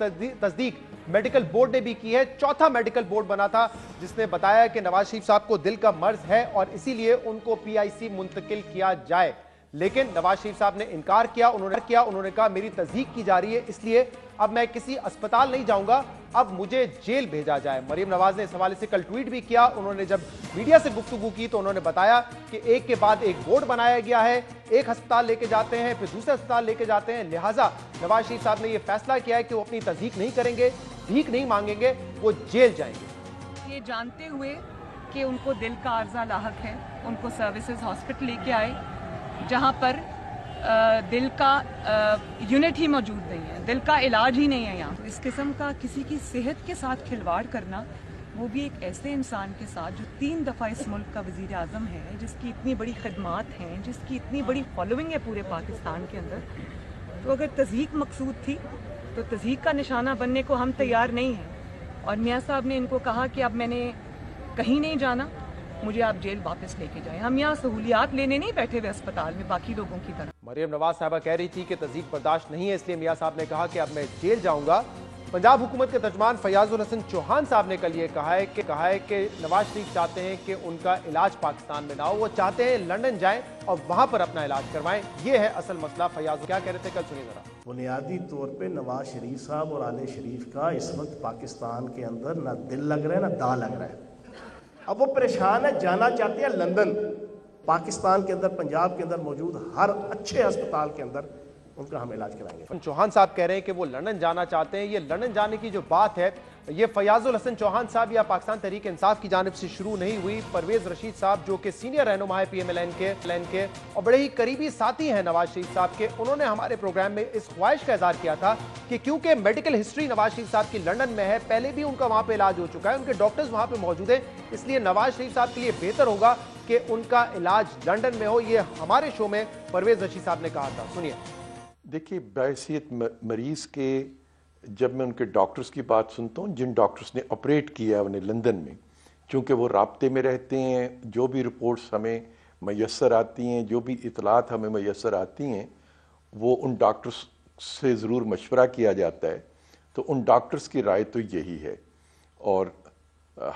तस्दीक मेडिकल बोर्ड ने भी की है। चौथा मेडिकल बोर्ड बना था जिसने बताया कि नवाज शरीफ साहब को दिल का मर्ज है और इसीलिए उनको PIC मुंतकिल किया जाए, लेकिन नवाज शरीफ साहब ने इनकार किया। उन्होंने कहा मेरी तस्दीक की जा रही है, इसलिए अब मैं किसी अस्पताल नहीं जाऊंगा, अब मुझे जेल भेजा जाए। मरीम नवाज ने इस हवाले से कल ट्वीट भी किया। उन्होंने जब मीडिया से गुफ्तगू की तो उन्होंने बताया कि एक के बाद एक बोर्ड बनाया गया है, एक अस्पताल लेके जाते हैं फिर दूसरे अस्पताल लेके जाते हैं, लिहाजा नवाज शरीफ साहब ने यह फैसला किया है कि वो अपनी तस्दीक नहीं करेंगे, भीख नहीं मांगेंगे, वो जेल जाएंगे। ये जानते हुए कि उनको दिल का आर्जा लाहक है, उनको सर्विसेज हॉस्पिटल लेके आए जहाँ पर दिल का यूनिट ही मौजूद नहीं है, दिल का इलाज ही नहीं है यहाँ। इस किस्म का किसी की सेहत के साथ खिलवाड़ करना, वो भी एक ऐसे इंसान के साथ जो 3 दफ़ा इस मुल्क का वज़ीर आज़म है, जिसकी इतनी बड़ी खिदमात हैं, जिसकी इतनी बड़ी फॉलोइंग है पूरे पाकिस्तान के अंदर। तो अगर तज़हीक मकसूद थी तो तज़हीक का निशाना बनने को हम तैयार नहीं हैं। और मियाँ साहब ने इनको कहा कि अब मैंने कहीं नहीं जाना, मुझे आप जेल वापस लेके जाएं। हम यहाँ सहूलियात लेने नहीं बैठे हुए अस्पताल में बाकी लोगों की तरह। मरियम नवाज साहबा कह रही थी कि तस्दीक बर्दाश्त नहीं है, इसलिए मियाँ साहब ने कहा कि अब मैं जेल जाऊंगा, पंजाब हुकूमत के तर्जमान फयाजुल हसन चौहान साहब ने कल ये कहा है कि नवाज शरीफ चाहते हैं कि उनका इलाज पाकिस्तान में ना हो, वो चाहते हैं लंदन जाएं और वहां पर अपना इलाज करवाएं। ये है असल मसला। फयाजुल क्या कह रहे थे, कल सुनिए जरा। बुनियादी तौर पे नवाज शरीफ साहब और आले शरीफ का इस वक्त पाकिस्तान के अंदर ना दिल लग रहा है ना दा लग रहा है। अब वो परेशान है, जाना चाहते हैं लंदन। पाकिस्तान के अंदर, पंजाब के अंदर मौजूद हर अच्छे अस्पताल के अंदर उनका हम इलाज कराएंगे। चौहान साहब कह रहे हैं कि वो लंदन जाना चाहते हैं। ये लंदन जाने की जो बात है, ये फयाजुल हसन चौहान साहब या पाकिस्तान तहरीक इंसाफ की जानिब से शुरू नहीं हुई। परवेज रशीद साहब जो कि सीनियर रहनुमा है PMLN के और बड़े ही करीबी साथी हैं नवाज शरीफ साहब के, उन्होंने हमारे प्रोग्राम में इस ख्वाहिश का इजहार किया था कि क्योंकि मेडिकल हिस्ट्री नवाज शरीफ साहब की लंदन में है, पहले भी उनका वहां पर इलाज हो चुका है, उनके डॉक्टर्स वहां पर मौजूद है, इसलिए नवाज शरीफ साहब के लिए बेहतर होगा कि उनका इलाज लंदन में हो। ये हमारे शो में परवेज रशीद साहब ने कहा था, सुनिए। देखिए, बहैसियत मरीज के जब मैं उनके डॉक्टर्स की बात सुनता हूँ, जिन डॉक्टर्स ने ऑपरेट किया है उन्हें लंदन में, चूँकि वो राब्ते में रहते हैं, जो भी रिपोर्ट्स हमें मैसर आती हैं, जो भी इतलात हमें मैसर आती हैं, वो उन डॉक्टर्स से ज़रूर मशवरा किया जाता है। तो उन डॉक्टर्स की राय तो यही है और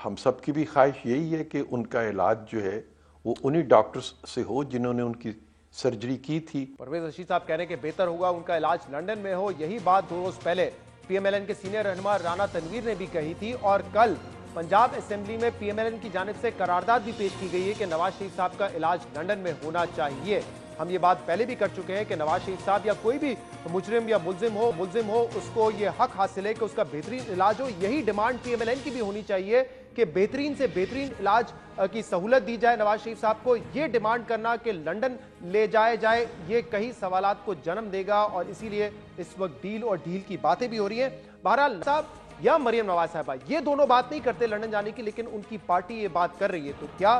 हम सब की भी ख्वाहिश यही है कि उनका इलाज जो है वो उन्हीं डॉक्टर्स से हो जिन्होंने उनकी सर्जरी की थी। परवेज रशीद साहब कह रहे हैं कि बेहतर होगा उनका इलाज लंदन में हो। यही बात 2 रोज पहले PMLN के सीनियर रहनुमा राना तनवीर ने भी कही थी और कल पंजाब असेंबली में PMLN की जानिब से करारदाद भी पेश की गई है कि नवाज शरीफ साहब का इलाज लंदन में होना चाहिए। हम ये बात पहले भी कर चुके हैं कि नवाज शरीफ साहब या कोई भी मुजरिम या मुल्जिम हो उसको ये हक हासिल है कि उसका बेहतरीन इलाज हो। यही डिमांड PMLN की भी होनी चाहिए कि बेहतरीन से बेहतरीन इलाज की सहूलत दी जाए नवाज शरीफ साहब को। ये डिमांड करना कि लंदन ले जाए ये कई सवालात को जन्म देगा और इसीलिए इस वक्त डील और ढील की बातें भी हो रही हैं। बहरहाल साहब या मरियम नवाज साहबा ये दोनों बात नहीं करते लंदन जाने की, लेकिन उनकी पार्टी ये बात कर रही है। तो क्या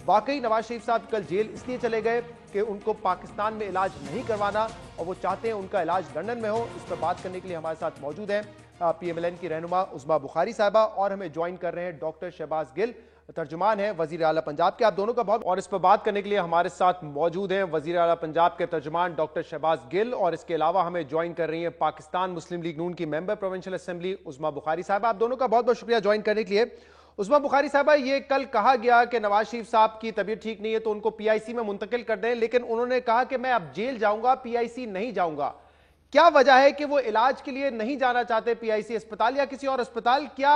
वाकई नवाज शरीफ साहब कल जेल इसलिए चले गए कि उनको पाकिस्तान में इलाज नहीं करवाना और वो चाहते हैं उनका इलाज लंदन में हो? इस पर बात करने के लिए हमारे साथ मौजूद हैं PMLN की रहनुमा उस्मा बुखारी साहबा और हमें ज्वाइन कर रहे हैं डॉक्टर शहबाज गिल, तर्जुमान है वजीर आला पंजाब के। आप दोनों का बहुत, और इस पर बात करने के लिए हमारे साथ मौजूद हैं वजीर आला पंजाब के तर्जुमान डॉक्टर शहबाज गिल और इसके अलावा हमें ज्वाइन कर रही हैं पाकिस्तान मुस्लिम लीग नून की मेंबर प्रोविंशियल असेंबली उस्मा बुखारी साहब। आप दोनों का बहुत बहुत शुक्रिया ज्वाइन करने के लिए। उस्मा बुखारी साहबा, ये कल कहा गया कि नवाज शरीफ साहब की तबीयत ठीक नहीं है तो उनको PIC में मुंतकिल कर दें, लेकिन उन्होंने कहा कि मैं अब जेल जाऊंगा, PIC नहीं जाऊंगा। क्या वजह है कि वो इलाज के लिए नहीं जाना चाहते PIC अस्पताल या किसी और अस्पताल? क्या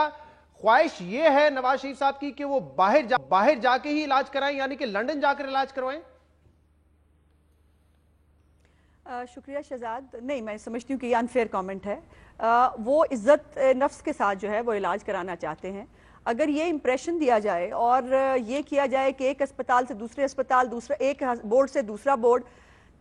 ख्वाहिश ये है नवाज शरीफ साहब की कि वो बाहर जाके ही इलाज कराएं, यानी कि लंदन जाकर इलाज करवाएं? शुक्रिया शहजाद। नहीं, मैं समझती हूँ कि ये अनफेयर कमेंट है। वो इज्जत नफ्स के साथ जो है वो इलाज कराना चाहते हैं। अगर ये इंप्रेशन दिया जाए और ये किया जाए कि एक अस्पताल से दूसरे अस्पताल, दूसरा एक बोर्ड से दूसरा बोर्ड,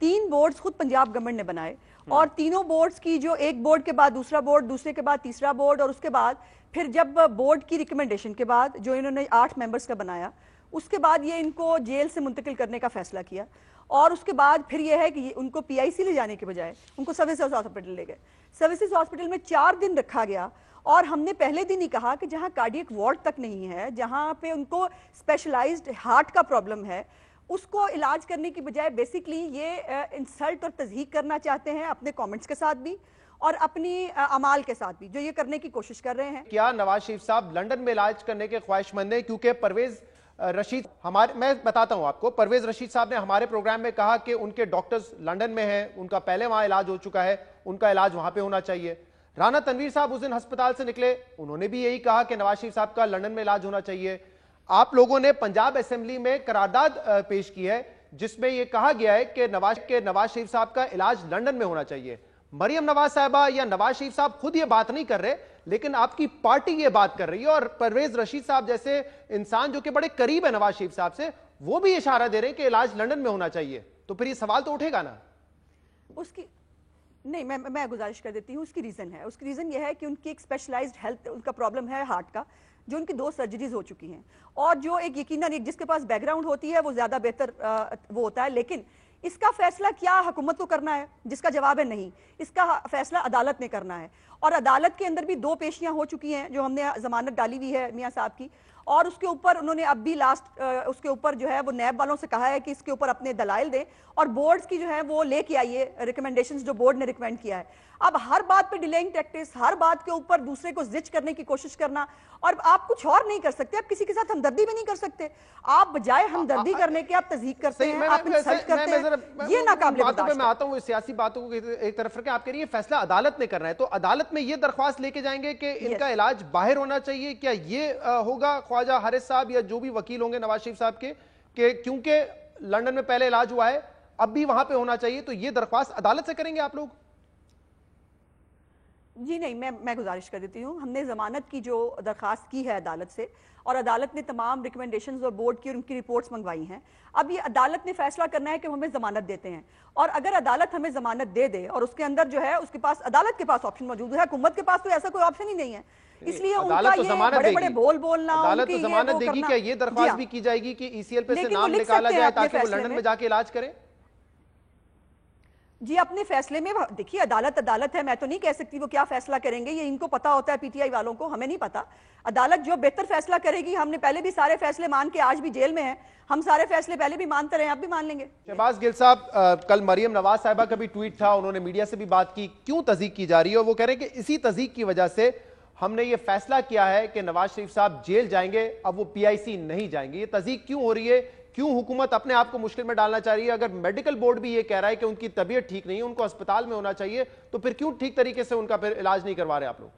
3 बोर्ड्स खुद पंजाब गवर्नमेंट ने बनाए और तीनों बोर्ड्स की जो एक बोर्ड के बाद दूसरा बोर्ड, दूसरे के बाद तीसरा बोर्ड और उसके बाद फिर जब बोर्ड की रिकमेंडेशन के बाद जो इन्होंने 8 मेंबर्स का बनाया, उसके बाद ये इनको जेल से मुंतकिल करने का फैसला किया और उसके बाद फिर ये है कि उनको PIC ले जाने के बजाय उनको सर्विसेज हॉस्पिटल ले गए। सर्विसेज हॉस्पिटल में 4 दिन रखा गया और हमने पहले दिन ही कहा कि जहां कार्डियक वार्ड तक नहीं है, जहां पे उनको स्पेशलाइज्ड हार्ट का प्रॉब्लम है, उसको इलाज करने की बजाय बेसिकली ये इंसल्ट और तज़हीक करना चाहते हैं अपने कमेंट्स के साथ भी और अपनी अमाल के साथ भी, जो ये करने की कोशिश कर रहे हैं। क्या नवाज शरीफ साहब लंदन में इलाज करने के ख्वाहिशमंद हैं? क्योंकि परवेज रशीद मैं बताता हूं आपको, परवेज रशीद साहब ने हमारे प्रोग्राम में कहा कि उनके डॉक्टर्स लंदन में हैं, उनका पहले वहां इलाज हो चुका है, उनका इलाज वहां पे होना चाहिए। राना तनवीर साहब उस दिन अस्पताल से निकले, उन्होंने भी यही कहा कि नवाज शरीफ साहब का लंदन में इलाज होना चाहिए। आप लोगों ने पंजाब असेंबली में करारदाद पेश की है जिसमें यह कहा गया है कि नवाज शरीफ साहब का इलाज लंदन में होना चाहिए। मरियम नवाज साहबा या नवाज शरीफ साहब खुद ये बात नहीं कर रहे, लेकिन आपकी पार्टी ये बात कर रही है और परवेज रशीद साहब जैसे इंसान जो कि बड़े करीब है नवाज शरीफ साहब से, वो भी इशारा दे रहे हैं कि इलाज लंदन में होना चाहिए। तो फिर ये सवाल तो उठेगा ना। उसकी नहीं, मैं गुजारिश कर देती हूँ। उसकी रीजन है, उसकी रीजन ये है कि उनकी एक स्पेशलाइज्ड हेल्थ उनका प्रॉब्लम है हार्ट का, जो उनकी 2 सर्जरीज हो चुकी हैं और जो एक यकीनन एक जिसके पास बैकग्राउंड होती है वो ज्यादा बेहतर वो होता है। लेकिन इसका फैसला क्या हुकूमत को करना है? जिसका जवाब है नहीं। इसका फैसला अदालत ने करना है और अदालत के अंदर भी 2 पेशियां हो चुकी हैं जो हमने जमानत डाली हुई है मियां साहब की और उसके ऊपर उन्होंने अब भी लास्ट उसके ऊपर जो है वो नैब वालों से कहा है कि इसके ऊपर अपने दलाइल दें और बोर्ड्स की जो है वो लेके आइए रिकमेंडेशंस जो बोर्ड ने रिकमेंड किया है। अब हर बात पे डिलेइंग टैक्टिक्स, हर बात के ऊपर दूसरे को जिच करने की कोशिश करना, और आप कुछ और नहीं कर सकते, आप किसी के साथ हमदर्दी भी नहीं कर सकते। आप बजाय हमदर्दी करने के आप तज़हीक करते हैं, आप इंसल्ट करते हैं, ये नाकाबिले बर्दाश्त है। मैं आता हूं सियासी बातों को एक तरफ रखें। आप कह रही है फैसला अदालत ने करना है, तो अदालत में ये दरख्वास्त लेके जाएंगे कि इनका इलाज बाहर होना चाहिए, क्या ये होगा ख्वाजा हारिस साहब या जो भी वकील होंगे नवाज शरीफ साहब के क्योंकि लंदन में पहले इलाज हुआ है अब भी वहां पे होना चाहिए, तो ये दरख्वास्त अदालत से करेंगे आप लोग? जी नहीं, मैं गुजारिश कर देती हूँ। हमने जमानत की जो दरखास्त की है अदालत से, और अदालत ने तमाम रिकमेंडेशंस और बोर्ड की और उनकी रिपोर्ट्स मंगवाई हैं। अब ये अदालत ने फैसला करना है कि हमें जमानत देते हैं, और अगर अदालत हमें जमानत दे दे और उसके अंदर जो है उसके पास अदालत के पास ऑप्शन मौजूद है, हुकूमत के पास तो ऐसा कोई ऑप्शन ही नहीं है, इसलिए उनका ये बड़े-बड़े बोल बोलना, अदालत तो जमानत देगी। क्या ये दरख्वास्त भी की जाएगी कि ईसीएल पे से नाम निकाला जाए ताकि वो लंदन में जाके इलाज करें? जी अपने फैसले में देखिए, अदालत है, मैं तो नहीं कह सकती वो क्या फैसला करेंगे, ये इनको पता होता है पीटीआई वालों को, हमें नहीं पता। अदालत जो बेहतर फैसला करेगी, हमने पहले भी सारे फैसले मान के, आज भी जेल में है, हम सारे फैसले पहले भी मानते रहे, अब भी मान लेंगे। शहबाज गिल साहब, कल मरियम नवाज साहिबा का भी ट्वीट था, उन्होंने मीडिया से भी बात की, क्यों तज़ीक की जा रही है, और वो कह रहे हैं कि इसी तज़ीक की वजह से हमने ये फैसला किया है कि नवाज शरीफ साहब जेल जाएंगे, अब वो पीआईसी नहीं जाएंगे। ये तज़ीक क्यों हो रही है, क्यों हुकूमत अपने आप को मुश्किल में डालना चाह रही है? अगर मेडिकल बोर्ड भी ये कह रहा है कि उनकी तबीयत ठीक नहीं है, उनको अस्पताल में होना चाहिए, तो फिर क्यों ठीक तरीके से उनका फिर इलाज नहीं करवा रहे आप लोग?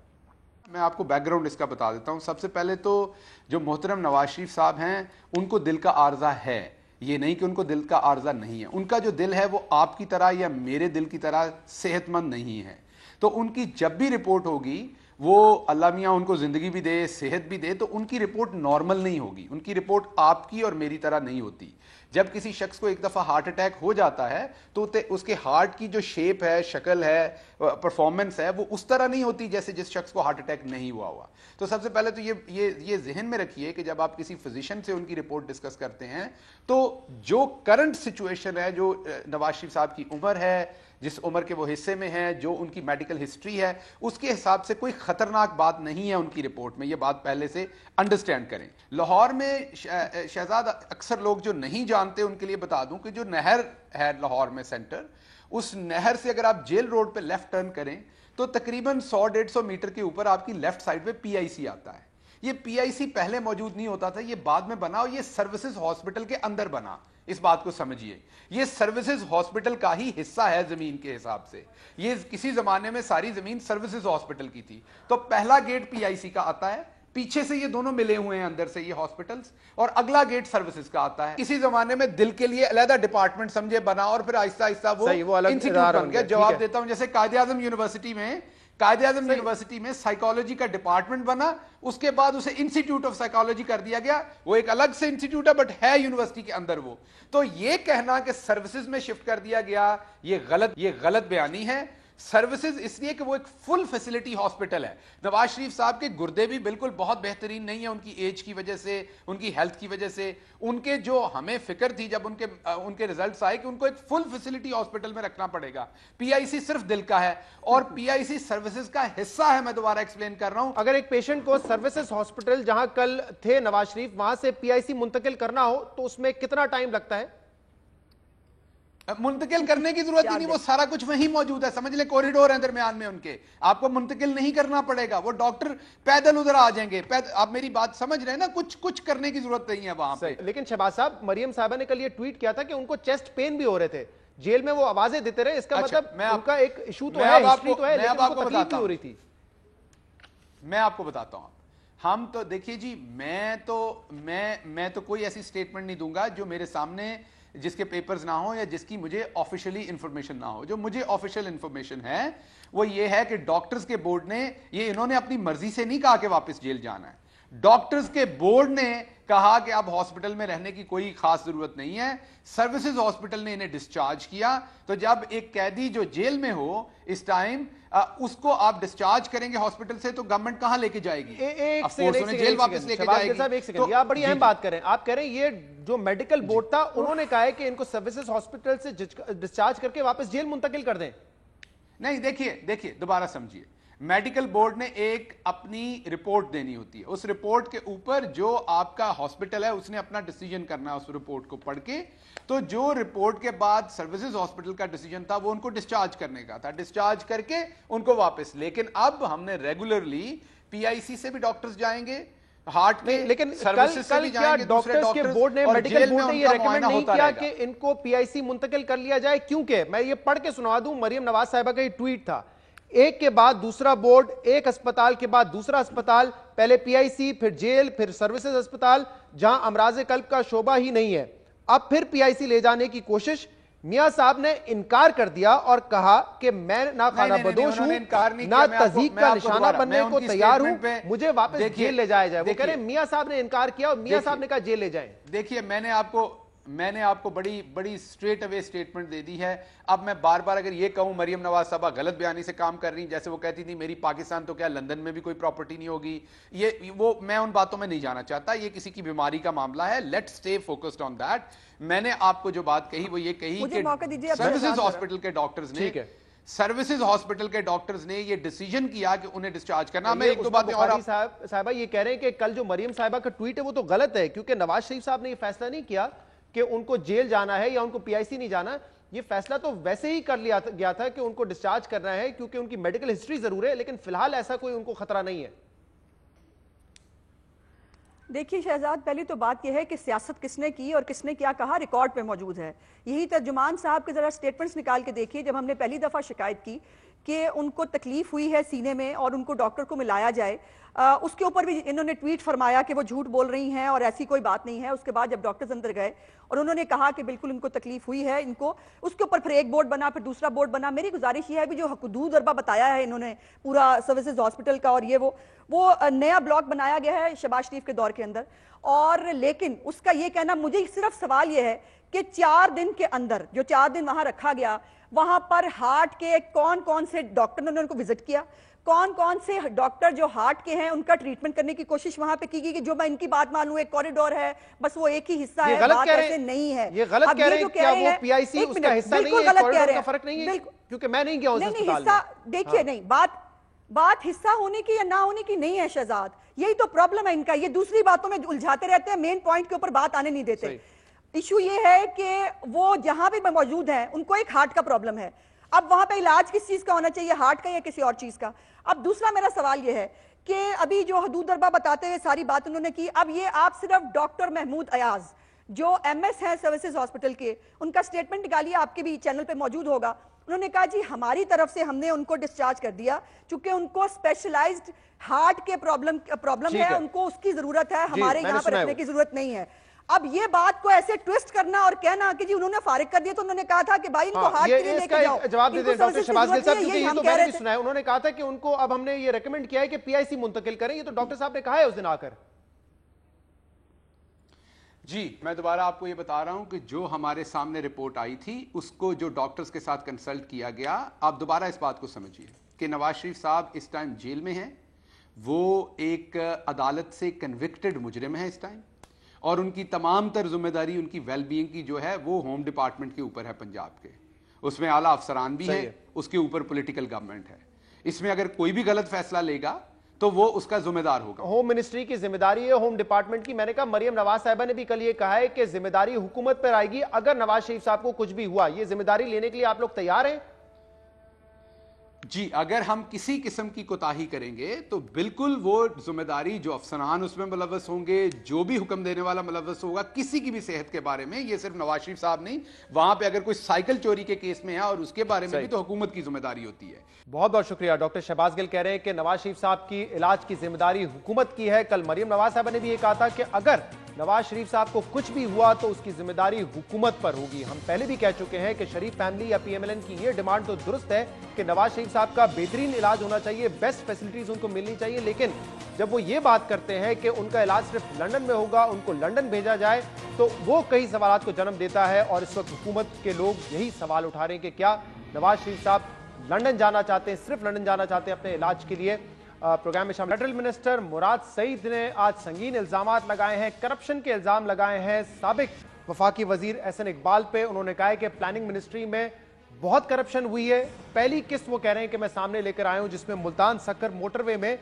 मैं आपको बैकग्राउंड इसका बता देता हूं। सबसे पहले तो जो मोहतरम नवाज शरीफ साहब हैं, उनको दिल का आर्जा है, ये नहीं कि उनको दिल का आर्जा नहीं है। उनका जो दिल है वो आपकी तरह या मेरे दिल की तरह सेहतमंद नहीं है। तो उनकी जब भी रिपोर्ट होगी, वो अल्लाह मियाँ उनको जिंदगी भी दे, सेहत भी दे, तो उनकी रिपोर्ट नॉर्मल नहीं होगी। उनकी रिपोर्ट आपकी और मेरी तरह नहीं होती। जब किसी शख्स को एक दफ़ा हार्ट अटैक हो जाता है तो उसके हार्ट की जो शेप है, शक्ल है, परफॉर्मेंस है, वो उस तरह नहीं होती जैसे जिस शख्स को हार्ट अटैक नहीं हुआ। तो सबसे पहले तो ये जहन में रखिए कि जब आप किसी फिजिशियन से उनकी रिपोर्ट डिस्कस करते हैं, तो जो करंट सिचुएशन है, जो नवाज शरीफ साहब की उम्र है, जिस उम्र के वो हिस्से में हैं, जो उनकी मेडिकल हिस्ट्री है, उसके हिसाब से कोई खतरनाक बात नहीं है उनकी रिपोर्ट में। ये बात पहले से अंडरस्टैंड करें। लाहौर में शहजाद, अक्सर लोग जो नहीं जानते उनके लिए बता दूं कि जो नहर है लाहौर में सेंटर, उस नहर से अगर आप जेल रोड पे लेफ्ट टर्न करें तो तकरीबन 100-150 मीटर के ऊपर आपकी लेफ्ट साइड पे पीआईसी आता है। ये पीआईसी पहले मौजूद नहीं होता था, ये बाद में बना, और ये सर्विसेज हॉस्पिटल के अंदर बना। इस बात को समझिए, ये सर्विसेज हॉस्पिटल का ही हिस्सा है जमीन के हिसाब से। ये किसी जमाने में सारी जमीन सर्विसेज हॉस्पिटल की थी। तो पहला गेट पीआईसी का आता है, पीछे से ये दोनों मिले हुए हैं अंदर से ये हॉस्पिटल्स, और अगला गेट सर्विसेज का आता है। किसी जमाने में दिल के लिए अलग डिपार्टमेंट समझे बना, और फिर आहिस्ता आहिस्ता वो इंस्टीट्यूट बन गया। जवाब देता हूं, जैसे कायद-ए-आज़म यूनिवर्सिटी में साइकोलॉजी का डिपार्टमेंट बना, उसके बाद उसे इंस्टीट्यूट ऑफ साइकोलॉजी कर दिया गया। वो एक अलग से इंस्टीट्यूट है बट है यूनिवर्सिटी के अंदर वो। तो ये कहना कि सर्विसेज में शिफ्ट कर दिया गया, ये गलत बयानी है। सर्विसेज इसलिए कि वो एक फुल फैसिलिटी हॉस्पिटल है। नवाज शरीफ साहब के गुर्दे भी बिल्कुल बहुत बेहतरीन नहीं है उनकी एज की वजह से, उनकी हेल्थ की वजह से। उनके जो हमें फिक्र थी जब उनके रिजल्ट्स आए कि उनको एक फुल फैसिलिटी हॉस्पिटल में रखना पड़ेगा। पीआईसी सिर्फ दिल का है और पीआईसी सर्विसेज का हिस्सा है। मैं दोबारा एक्सप्लेन कर रहा हूं, अगर एक पेशेंट को सर्विसेज हॉस्पिटल जहां कल थे नवाज शरीफ, वहां से पीआईसी मुंतकिल करना हो तो उसमें कितना टाइम लगता है? मुंतकिल करने की जरूरत ही नहीं, वो सारा कुछ वहीं मौजूद है। समझ ले, कॉरिडोर है दरमियान में उनके, आपको मुंतकिल नहीं करना पड़ेगा। वो डॉक्टर पैदल उधर आ जाएंगे। आप मेरी बात समझ रहे हैं ना? कुछ करने की जरूरत नहीं है वहां पे। लेकिन शहबाज साहब, मरियम साहबा ने कल ये ट्वीट किया था कि उनको चेस्ट पेन भी हो रहे थे, जेल में वो आवाजें देते रहे। इसका मतलब उनका एक इशू तो है, हिस्ट्री तो है, लेकिन उनको तकलीफ भी हो रही थी। मैं आपको बताता हूं। हम तो देखिए जी, मैं तो कोई ऐसी स्टेटमेंट नहीं दूंगा जो मेरे सामने, जिसके पेपर्स ना हो या जिसकी मुझे ऑफिशियली इंफॉर्मेशन ना हो। जो मुझे ऑफिशियल इंफॉर्मेशन है वो ये है कि डॉक्टर्स के बोर्ड ने, ये इन्होंने अपनी मर्जी से नहीं कहा कि वापस जेल जाना है। डॉक्टर्स के बोर्ड ने कहा कि अब हॉस्पिटल में रहने की कोई खास जरूरत नहीं है। सर्विसेज हॉस्पिटल ने इन्हें डिस्चार्ज किया। तो जब एक कैदी जो जेल में हो इस टाइम, उसको आप डिस्चार्ज करेंगे हॉस्पिटल से, तो गवर्नमेंट कहां लेके जाएगी? जेल वापस लेके जाएगी। तो आप बड़ी अहम बात करें, आप कह रहे हैं ये जो मेडिकल बोर्ड था उन्होंने कहा है कि इनको सर्विसेज हॉस्पिटल से डिस्चार्ज करके वापस जेल मुंतकिल कर दें। नहीं, देखिए दोबारा समझिए। मेडिकल बोर्ड ने एक अपनी रिपोर्ट देनी होती है, उस रिपोर्ट के ऊपर जो आपका हॉस्पिटल है उसने अपना डिसीजन करना है उस रिपोर्ट को पढ़ के। तो जो रिपोर्ट के बाद सर्विसेज हॉस्पिटल का डिसीजन था वो उनको डिस्चार्ज करने का था, डिस्चार्ज करके उनको वापस। लेकिन अब हमने रेगुलरली पीआईसी से भी डॉक्टर्स जाएंगे, हार्ट के लेकिन सर्विसेज से भी जाएंगे, डॉक्टर्स के बोर्ड ने, मेडिकल बोर्ड ने ये रेकमेंड नहीं किया कि इनको पीआईसी मुंतकिल कर लिया जाए, क्योंकि मैं ये पढ़ के सुना दूं, मरियम नवाज साहिबा का ये ट्वीट था, एक के बाद दूसरा बोर्ड, एक अस्पताल के बाद दूसरा अस्पताल, पहले पीआईसी, फिर जेल, फिर सर्विसेज अस्पताल, जहां अमराज कल्ब का शोबा ही नहीं है, अब फिर पीआईसी ले जाने की कोशिश। मियां साहब ने इनकार कर दिया और कहा कि मैं ना खाना बदोश हूं, ना तज़ीक का निशाना बनने को तैयार हूं, मुझे वापस जेल ले जाया जाए। वो कह रहे हैं मियां साहब ने इनकार किया और मियां साहब ने कहा जेल ले जाएं। देखिए मैंने आपको बड़ी स्ट्रेट अवे स्टेटमेंट दे दी है। अब मैं बार बार अगर ये कहूं मरियम नवाज साहबा गलत बयानी से काम कर रही, जैसे वो कहती थी मेरी पाकिस्तान तो क्या लंदन में भी कोई प्रॉपर्टी नहीं होगी, मैं उन बातों में नहीं जाना चाहता, ये किसी की बीमारी का मामला है, let's stay focused on that. मैंने आपको जो बात कही वो ये कही कि सर्विसेज हॉस्पिटल के डॉक्टर्स ने सर्विसेज हॉस्पिटल के डॉक्टर्स ने ये डिसीजन किया कि उन्हें डिस्चार्ज करना। मैं एक दो बातें और साहिबा ये कह रहे हैं कि कल जो मरियम साहिबा का ट्वीट है वो तो गलत है, क्योंकि नवाज शरीफ साहब ने ये फैसला नहीं किया कि उनको जेल जाना है या उनको पीआईसी नहीं जाना। ये फैसला तो वैसे ही कर लिया गया था कि उनको डिस्चार्ज करना है, क्योंकि उनकी मेडिकल हिस्ट्री जरूर है, लेकिन फिलहाल ऐसा कोई उनको खतरा नहीं है। देखिए शहजाद, पहली तो बात यह है कि सियासत किसने की और किसने क्या कहा रिकॉर्ड पे मौजूद है। यही तर्जुमान साहब के जरा स्टेटमेंट्स निकाल के देखिए। जब हमने पहली दफा शिकायत की कि उनको तकलीफ हुई है सीने में और उनको डॉक्टर को मिलाया जाए, उसके ऊपर भी इन्होंने ट्वीट फरमाया कि वो झूठ बोल रही हैं और ऐसी कोई बात नहीं है। उसके बाद जब डॉक्टर्स अंदर गए और उन्होंने कहा कि बिल्कुल इनको तकलीफ हुई है, इनको, उसके ऊपर फिर एक बोर्ड बना, फिर दूसरा बोर्ड बना। मेरी गुजारिश ये है भी जो हदूद अरबा बताया है इन्होंने पूरा सर्विसेज हॉस्पिटल का, और ये वो नया ब्लॉक बनाया गया है शहबाज शरीफ के दौर के अंदर। और लेकिन उसका ये कहना, मुझे सिर्फ सवाल ये है कि 4 दिन के अंदर, जो 4 दिन वहां रखा गया, वहां पर हार्ट के कौन कौन से डॉक्टर ने उनको विजिट किया, कौन कौन से डॉक्टर जो हार्ट के हैं उनका ट्रीटमेंट करने की कोशिश वहां पे की गई। जो मैं इनकी बात मानूं, एक कॉरिडोर है, बस वो एक ही हिस्सा है, बात ऐसे नहीं है। ये गलत कह रहे हैं, क्या वो पीआईसी उसका हिस्सा नहीं है, कॉरिडोर का फर्क नहीं है, क्योंकि मैं नहीं गया उस अस्पताल में। देखिए नहीं, बात हिस्सा होने की या ना होने की नहीं है शहजाद, यही तो प्रॉब्लम है इनका। ये दूसरी बातों में उलझाते रहते हैं, मेन पॉइंट के ऊपर बात आने नहीं देते। इशू ये है कि वो जहां भी मौजूद है उनको एक हार्ट का प्रॉब्लम है। अब वहां पे इलाज किस चीज का होना चाहिए, हार्ट का या किसी और चीज का। अब दूसरा मेरा सवाल ये है कि अभी जो हदूद अरबा बताते हैं सारी बात उन्होंने की, अब ये आप सिर्फ डॉक्टर महमूद अयाज जो एमएस है सर्विसेज हॉस्पिटल के, उनका स्टेटमेंट निकालिए, आपके भी चैनल पे मौजूद होगा। उन्होंने कहा जी हमारी तरफ से हमने उनको डिस्चार्ज कर दिया, चूंकि उनको स्पेशलाइज्ड हार्ट के प्रॉब्लम है, उनको उसकी जरूरत है, हमारे यहाँ पर रखने की जरूरत नहीं है। अब ये बात को ऐसे ट्विस्ट करना और कहना कि जी उन्होंने फारिग कर दिया, तो उन्होंने कहा था कि भाई इनको हार्ट के लिए लेके जाओ। जवाब दे दें डॉक्टर शहबाज गिल साहब, क्योंकि ये तो मैंने भी सुना है। उन्होंने कहा था कि उनको अब हमने ये रेकमेंड किया है कि पीआईसी मुंतकिल करें, ये तो डॉक्टर साहब ने कहा है उस दिन आकर। जी मैं दोबारा आपको ये बता रहा हूं कि जो हमारे सामने रिपोर्ट आई थी उसको जो डॉक्टर्स के साथ कंसल्ट किया गया, आप दोबारा इस बात को समझिए कि नवाज शरीफ साहब इस टाइम जेल में हैं, वो एक अदालत से कन्विक्टेड मुजरिम है इस टाइम, और उनकी तमाम तर जिम्मेदारी उनकी वेलबींग की जो है वो होम डिपार्टमेंट के ऊपर है पंजाब के, उसमें आला अफसरान भी हैं, उसके ऊपर पॉलिटिकल गवर्नमेंट है। इसमें अगर कोई भी गलत फैसला लेगा तो वो उसका जिम्मेदार होगा। होम मिनिस्ट्री की जिम्मेदारी है, होम डिपार्टमेंट की। मैंने कहा मरियम नवाज साहिबा ने भी कल ये कहा है कि जिम्मेदारी हुकूमत पर आएगी अगर नवाज शरीफ साहब को कुछ भी हुआ। ये जिम्मेदारी लेने के लिए आप लोग तैयार हैं? जी अगर हम किसी किस्म की कोताही करेंगे तो बिल्कुल वो जिम्मेदारी जो अफसरान उसमें मुलव्वस होंगे, जो भी हुक्म देने वाला मुलव्वस होगा किसी की भी सेहत के बारे में, ये सिर्फ नवाज शरीफ साहब नहीं, वहां पे अगर कोई साइकिल चोरी के केस में है और उसके बारे में भी तो हुकूमत की जिम्मेदारी होती है। बहुत बहुत शुक्रिया। डॉक्टर शहबाज गिल कह रहे हैं कि नवाज शरीफ साहब की इलाज की जिम्मेदारी हुकूमत की है। कल मरियम नवाज साहब ने भी ये कहा था कि अगर नवाज शरीफ साहब को कुछ भी हुआ तो उसकी जिम्मेदारी हुकूमत पर होगी। हम पहले भी कह चुके हैं कि शरीफ फैमिली या पीएमएलएन की ये डिमांड तो दुरुस्त है कि नवाज शरीफ साहब का बेहतरीन इलाज होना चाहिए, बेस्ट फैसिलिटीज उनको मिलनी चाहिए, लेकिन जब वो ये बात करते हैं कि उनका इलाज सिर्फ लंदन में होगा, उनको लंदन भेजा जाए, तो वो कई सवालात को जन्म देता है। और इस वक्त हुकूमत के लोग यही सवाल उठा रहे हैं कि क्या नवाज शरीफ साहब लंदन जाना चाहते हैं, सिर्फ लंदन जाना चाहते हैं अपने इलाज के लिए। प्रोग्राम में शामिल फेडरल मिनिस्टर मुराद सईद ने आज संगीन इल्जामात लगाए हैं, करप्शन के इल्जाम लगाए हैं साबिक वफाकी वजीर एहसन इकबाल पे। उन्होंने कहा है कि प्लानिंग मिनिस्ट्री में बहुत करप्शन हुई है। पहली किस्त वो कह रहे हैं कि मैं सामने लेकर आया हूं, जिसमें मुल्तान सक्कर मोटरवे में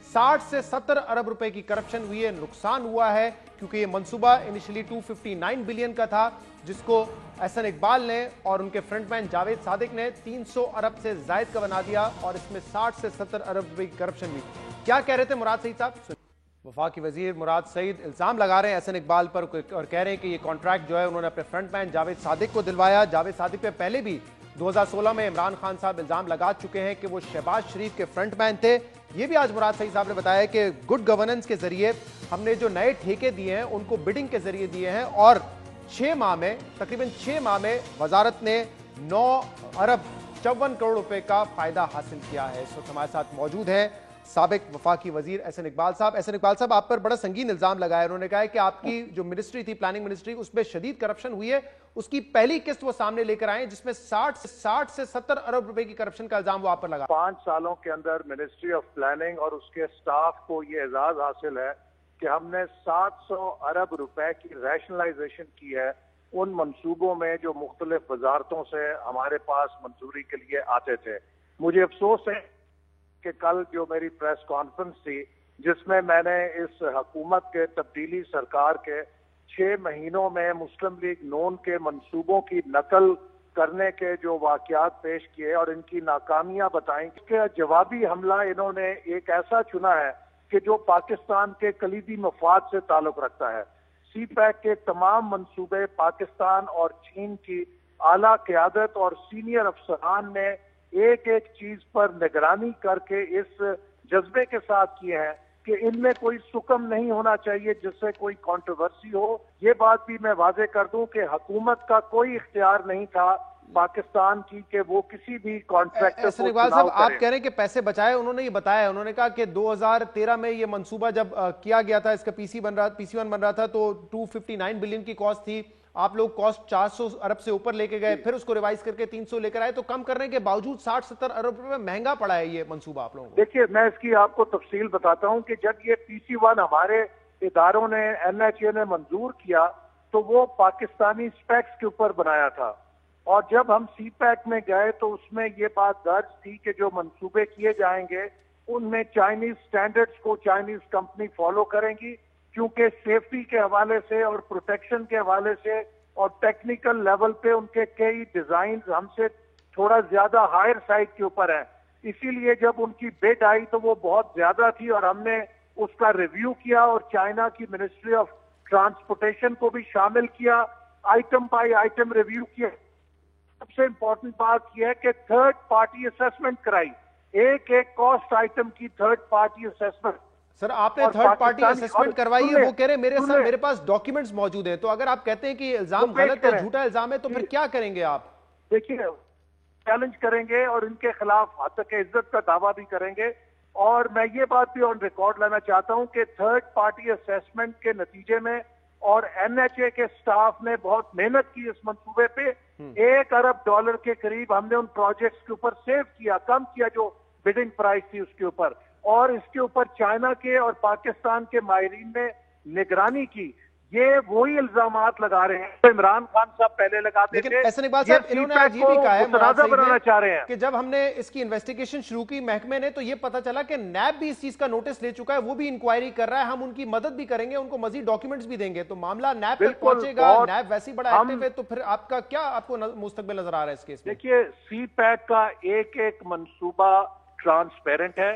60 से 70 अरब रुपए की करप्शन हुई है। नुकसान हुआ है क्योंकि ये मंसूबा इनिशियली 259 बिलियन का था, जिसको एहसन इकबाल ने और उनके फ्रंटमैन जावेद सादिक ने 300 अरब से जायद का बना दिया और इसमें 60 से 70 अरब रुपए की करप्शन हुई। क्या कह रहे थे मुराद सईद साहब? वफाकी वजीर मुराद सईद इल्जाम लगा रहे हैं एहसन इकबाल पर और कह रहे हैं कि ये कॉन्ट्रैक्ट जो है उन्होंने अपने फ्रंटमैन जावेद सादिक को दिलवाया। जावेद सादिक पे पहले भी 2016 में इमरान खान साहब इल्जाम लगा चुके हैं कि वो शहबाज शरीफ के फ्रंटमैन थे। ये भी आज मुराद सईद साहब ने बताया कि गुड गवर्नेंस के जरिए हमने जो नए ठेके दिए हैं उनको बिडिंग के जरिए दिए हैं और 6 माह में, तकरीबन 6 माह में वजारत ने 9 अरब 54 करोड़ रुपए का फायदा हासिल किया है। इस वक्त हमारे साथ मौजूद है साबिक वफाकी वजीर एहसन इकबाल साहब। एहसन इकबाल साहब, आप पर बड़ा संगीन इल्जाम लगाया। उन्होंने कहा है कि आपकी जो मिनिस्ट्री थी, प्लानिंग मिनिस्ट्री, उसमें शदीद करप्शन हुई है। उसकी पहली किस्त वो सामने लेकर आए जिसमें 60 से 70 अरब रुपए की करप्शन का इल्जाम वो आप पर लगा। 5 सालों के अंदर मिनिस्ट्री ऑफ प्लानिंग और उसके स्टाफ को ये एजाज हासिल है कि हमने 700 अरब रुपए की रैशनलाइजेशन की है उन मंसूबों में जो मुख्तलिफ वजारतों से हमारे पास मंजूरी के लिए आते थे। मुझे अफसोस है कि कल जो मेरी प्रेस कॉन्फ्रेंस थी, जिसमें मैंने इस हुकूमत के तब्दीली सरकार के 6 महीनों में मुस्लिम लीग नून के मंसूबों की नकल करने के जो वाकयात पेश किए और इनकी नाकामियां बताई, इसके जवाबी हमला इन्होंने एक ऐसा चुना है कि जो पाकिस्तान के कलीदी मफाद से ताल्लुक रखता है। CPEC के तमाम मंसूबे पाकिस्तान और चीन की आला क़यादत और सीनियर अफसरान ने एक एक चीज पर निगरानी करके इस जज्बे के साथ किए हैं कि इनमें कोई सुकम नहीं होना चाहिए जिससे कोई कंट्रोवर्सी हो। ये बात भी मैं वाजे कर दूं कि हुकूमत का कोई इख्तियार नहीं था पाकिस्तान की कि वो किसी भी कॉन्ट्रैक्टर को इकबाल साहब, आप कह रहे हैं कि पैसे बचाए। उन्होंने ये बताया, उन्होंने कहा कि 2013 में ये मंसूबा जब किया गया था, इसका PC1 बन रहा था तो 259 बिलियन की कॉस्ट थी। आप लोग कॉस्ट 400 अरब से ऊपर लेके गए, फिर उसको रिवाइज करके 300 लेकर आए, तो कम करने के बावजूद 60-70 अरब रुपए महंगा पड़ा है ये मंसूबा आप लोगों को। देखिए, मैं इसकी आपको तफसील बताता हूं कि जब ये PC1 हमारे इदारों ने, NHA ने मंजूर किया तो वो पाकिस्तानी स्पेक्स के ऊपर बनाया था और जब हम CPEC में गए तो उसमें ये बात दर्ज थी कि जो मंसूबे किए जाएंगे उनमें चाइनीज स्टैंडर्ड्स को चाइनीज कंपनी फॉलो करेंगी, क्योंकि सेफ्टी के हवाले से और प्रोटेक्शन के हवाले से और टेक्निकल लेवल पे उनके कई डिजाइन हमसे थोड़ा ज्यादा हायर साइड के ऊपर है। इसीलिए जब उनकी बिड आई तो वो बहुत ज्यादा थी और हमने उसका रिव्यू किया और चाइना की मिनिस्ट्री ऑफ ट्रांसपोर्टेशन को भी शामिल किया, आइटम बाय आइटम रिव्यू किया। सबसे इंपॉर्टेंट बात यह है कि थर्ड पार्टी असेसमेंट कराई, एक एक कॉस्ट आइटम की थर्ड पार्टी असेसमेंट। सर, आपने थर्ड पार्टी असेसमेंट करवाई है, वो कह रहे मेरे पास डॉक्यूमेंट्स मौजूद हैं। तो अगर आप कहते हैं कि इल्जाम गलत है, झूठा इल्जाम है, तो फिर क्या करेंगे आप? देखिए, चैलेंज करेंगे और इनके खिलाफ हद तक इज्जत का दावा भी करेंगे। और मैं ये बात भी ऑन रिकॉर्ड लाना चाहता हूं कि थर्ड पार्टी असेसमेंट के नतीजे में और NHA के स्टाफ ने बहुत मेहनत की इस मंसूबे पे। $1 अरब के करीब हमने उन प्रोजेक्ट्स के ऊपर सेव किया, कम किया जो बिडिंग प्राइस थी उसके ऊपर, और इसके ऊपर चाइना के और पाकिस्तान के माहिरीन ने निगरानी की। ये वही इल्जामात लगा रहे हैं तो इमरान खान साहब पहले लगाते थे। एहसन इकबाल साहब, इन्होंने आज ये भी कहा है बनाना चाह रहे हैं कि जब हमने इसकी इन्वेस्टिगेशन शुरू की महकमे ने, तो ये पता चला कि नैब भी इस चीज का नोटिस ले चुका है, वो भी इंक्वायरी कर रहा है, हम उनकी मदद भी करेंगे, उनको मजीद डॉक्यूमेंट्स भी देंगे। तो मामला नैब तक पहुंचेगा, नैब वैसे ही बड़ा एक्टिव है, तो फिर आपका क्या आपको मुस्तकबिल नजर आ रहा है इस केस में? देखिए, CPEC का एक एक मंसूबा ट्रांसपेरेंट है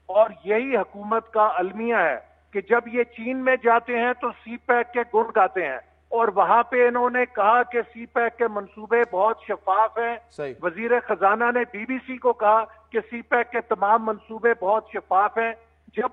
और यही हुकूमत का अलमिया है कि जब ये चीन में जाते हैं तो CPEC के गुण गाते हैं और वहां पे इन्होंने कहा कि CPEC के मंसूबे बहुत शफाफ हैं। वजीर खजाना ने BBC को कहा कि CPEC के तमाम मंसूबे बहुत शफाफ हैं। जब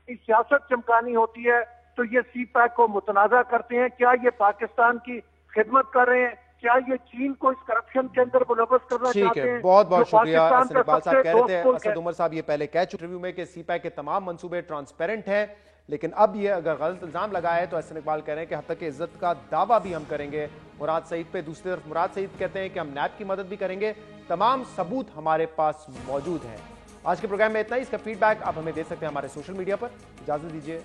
सियासत चमकानी होती है तो ये CPEC को मुतनाज़ा करते हैं। क्या ये पाकिस्तान की खिदमत कर रहे हैं? क्या ये चीन को इस करप्शन के अंदर मुलव्वस करना चाहते हैं? बहुत बहुत शुक्रिया। एहसन इकबाल साहब कह रहे थे, असद उमर साहब ये पहले कह चुके रिव्यू में कि CPEC के तमाम मंसूबे ट्रांसपेरेंट हैं, लेकिन अब ये अगर गलत इल्जाम लगाया है तो एहसन इकबाल कह रहे हैं कि हद तक इज्जत का दावा भी हम करेंगे मुराद सईद पे। दूसरी तरफ मुराद सईद कहते हैं कि हम नैब की मदद भी करेंगे, तमाम सबूत हमारे पास मौजूद हैं। आज के प्रोग्राम में इतना ही। इसका फीडबैक आप हमें दे सकते हैं हमारे सोशल मीडिया पर। इजाजत दीजिए।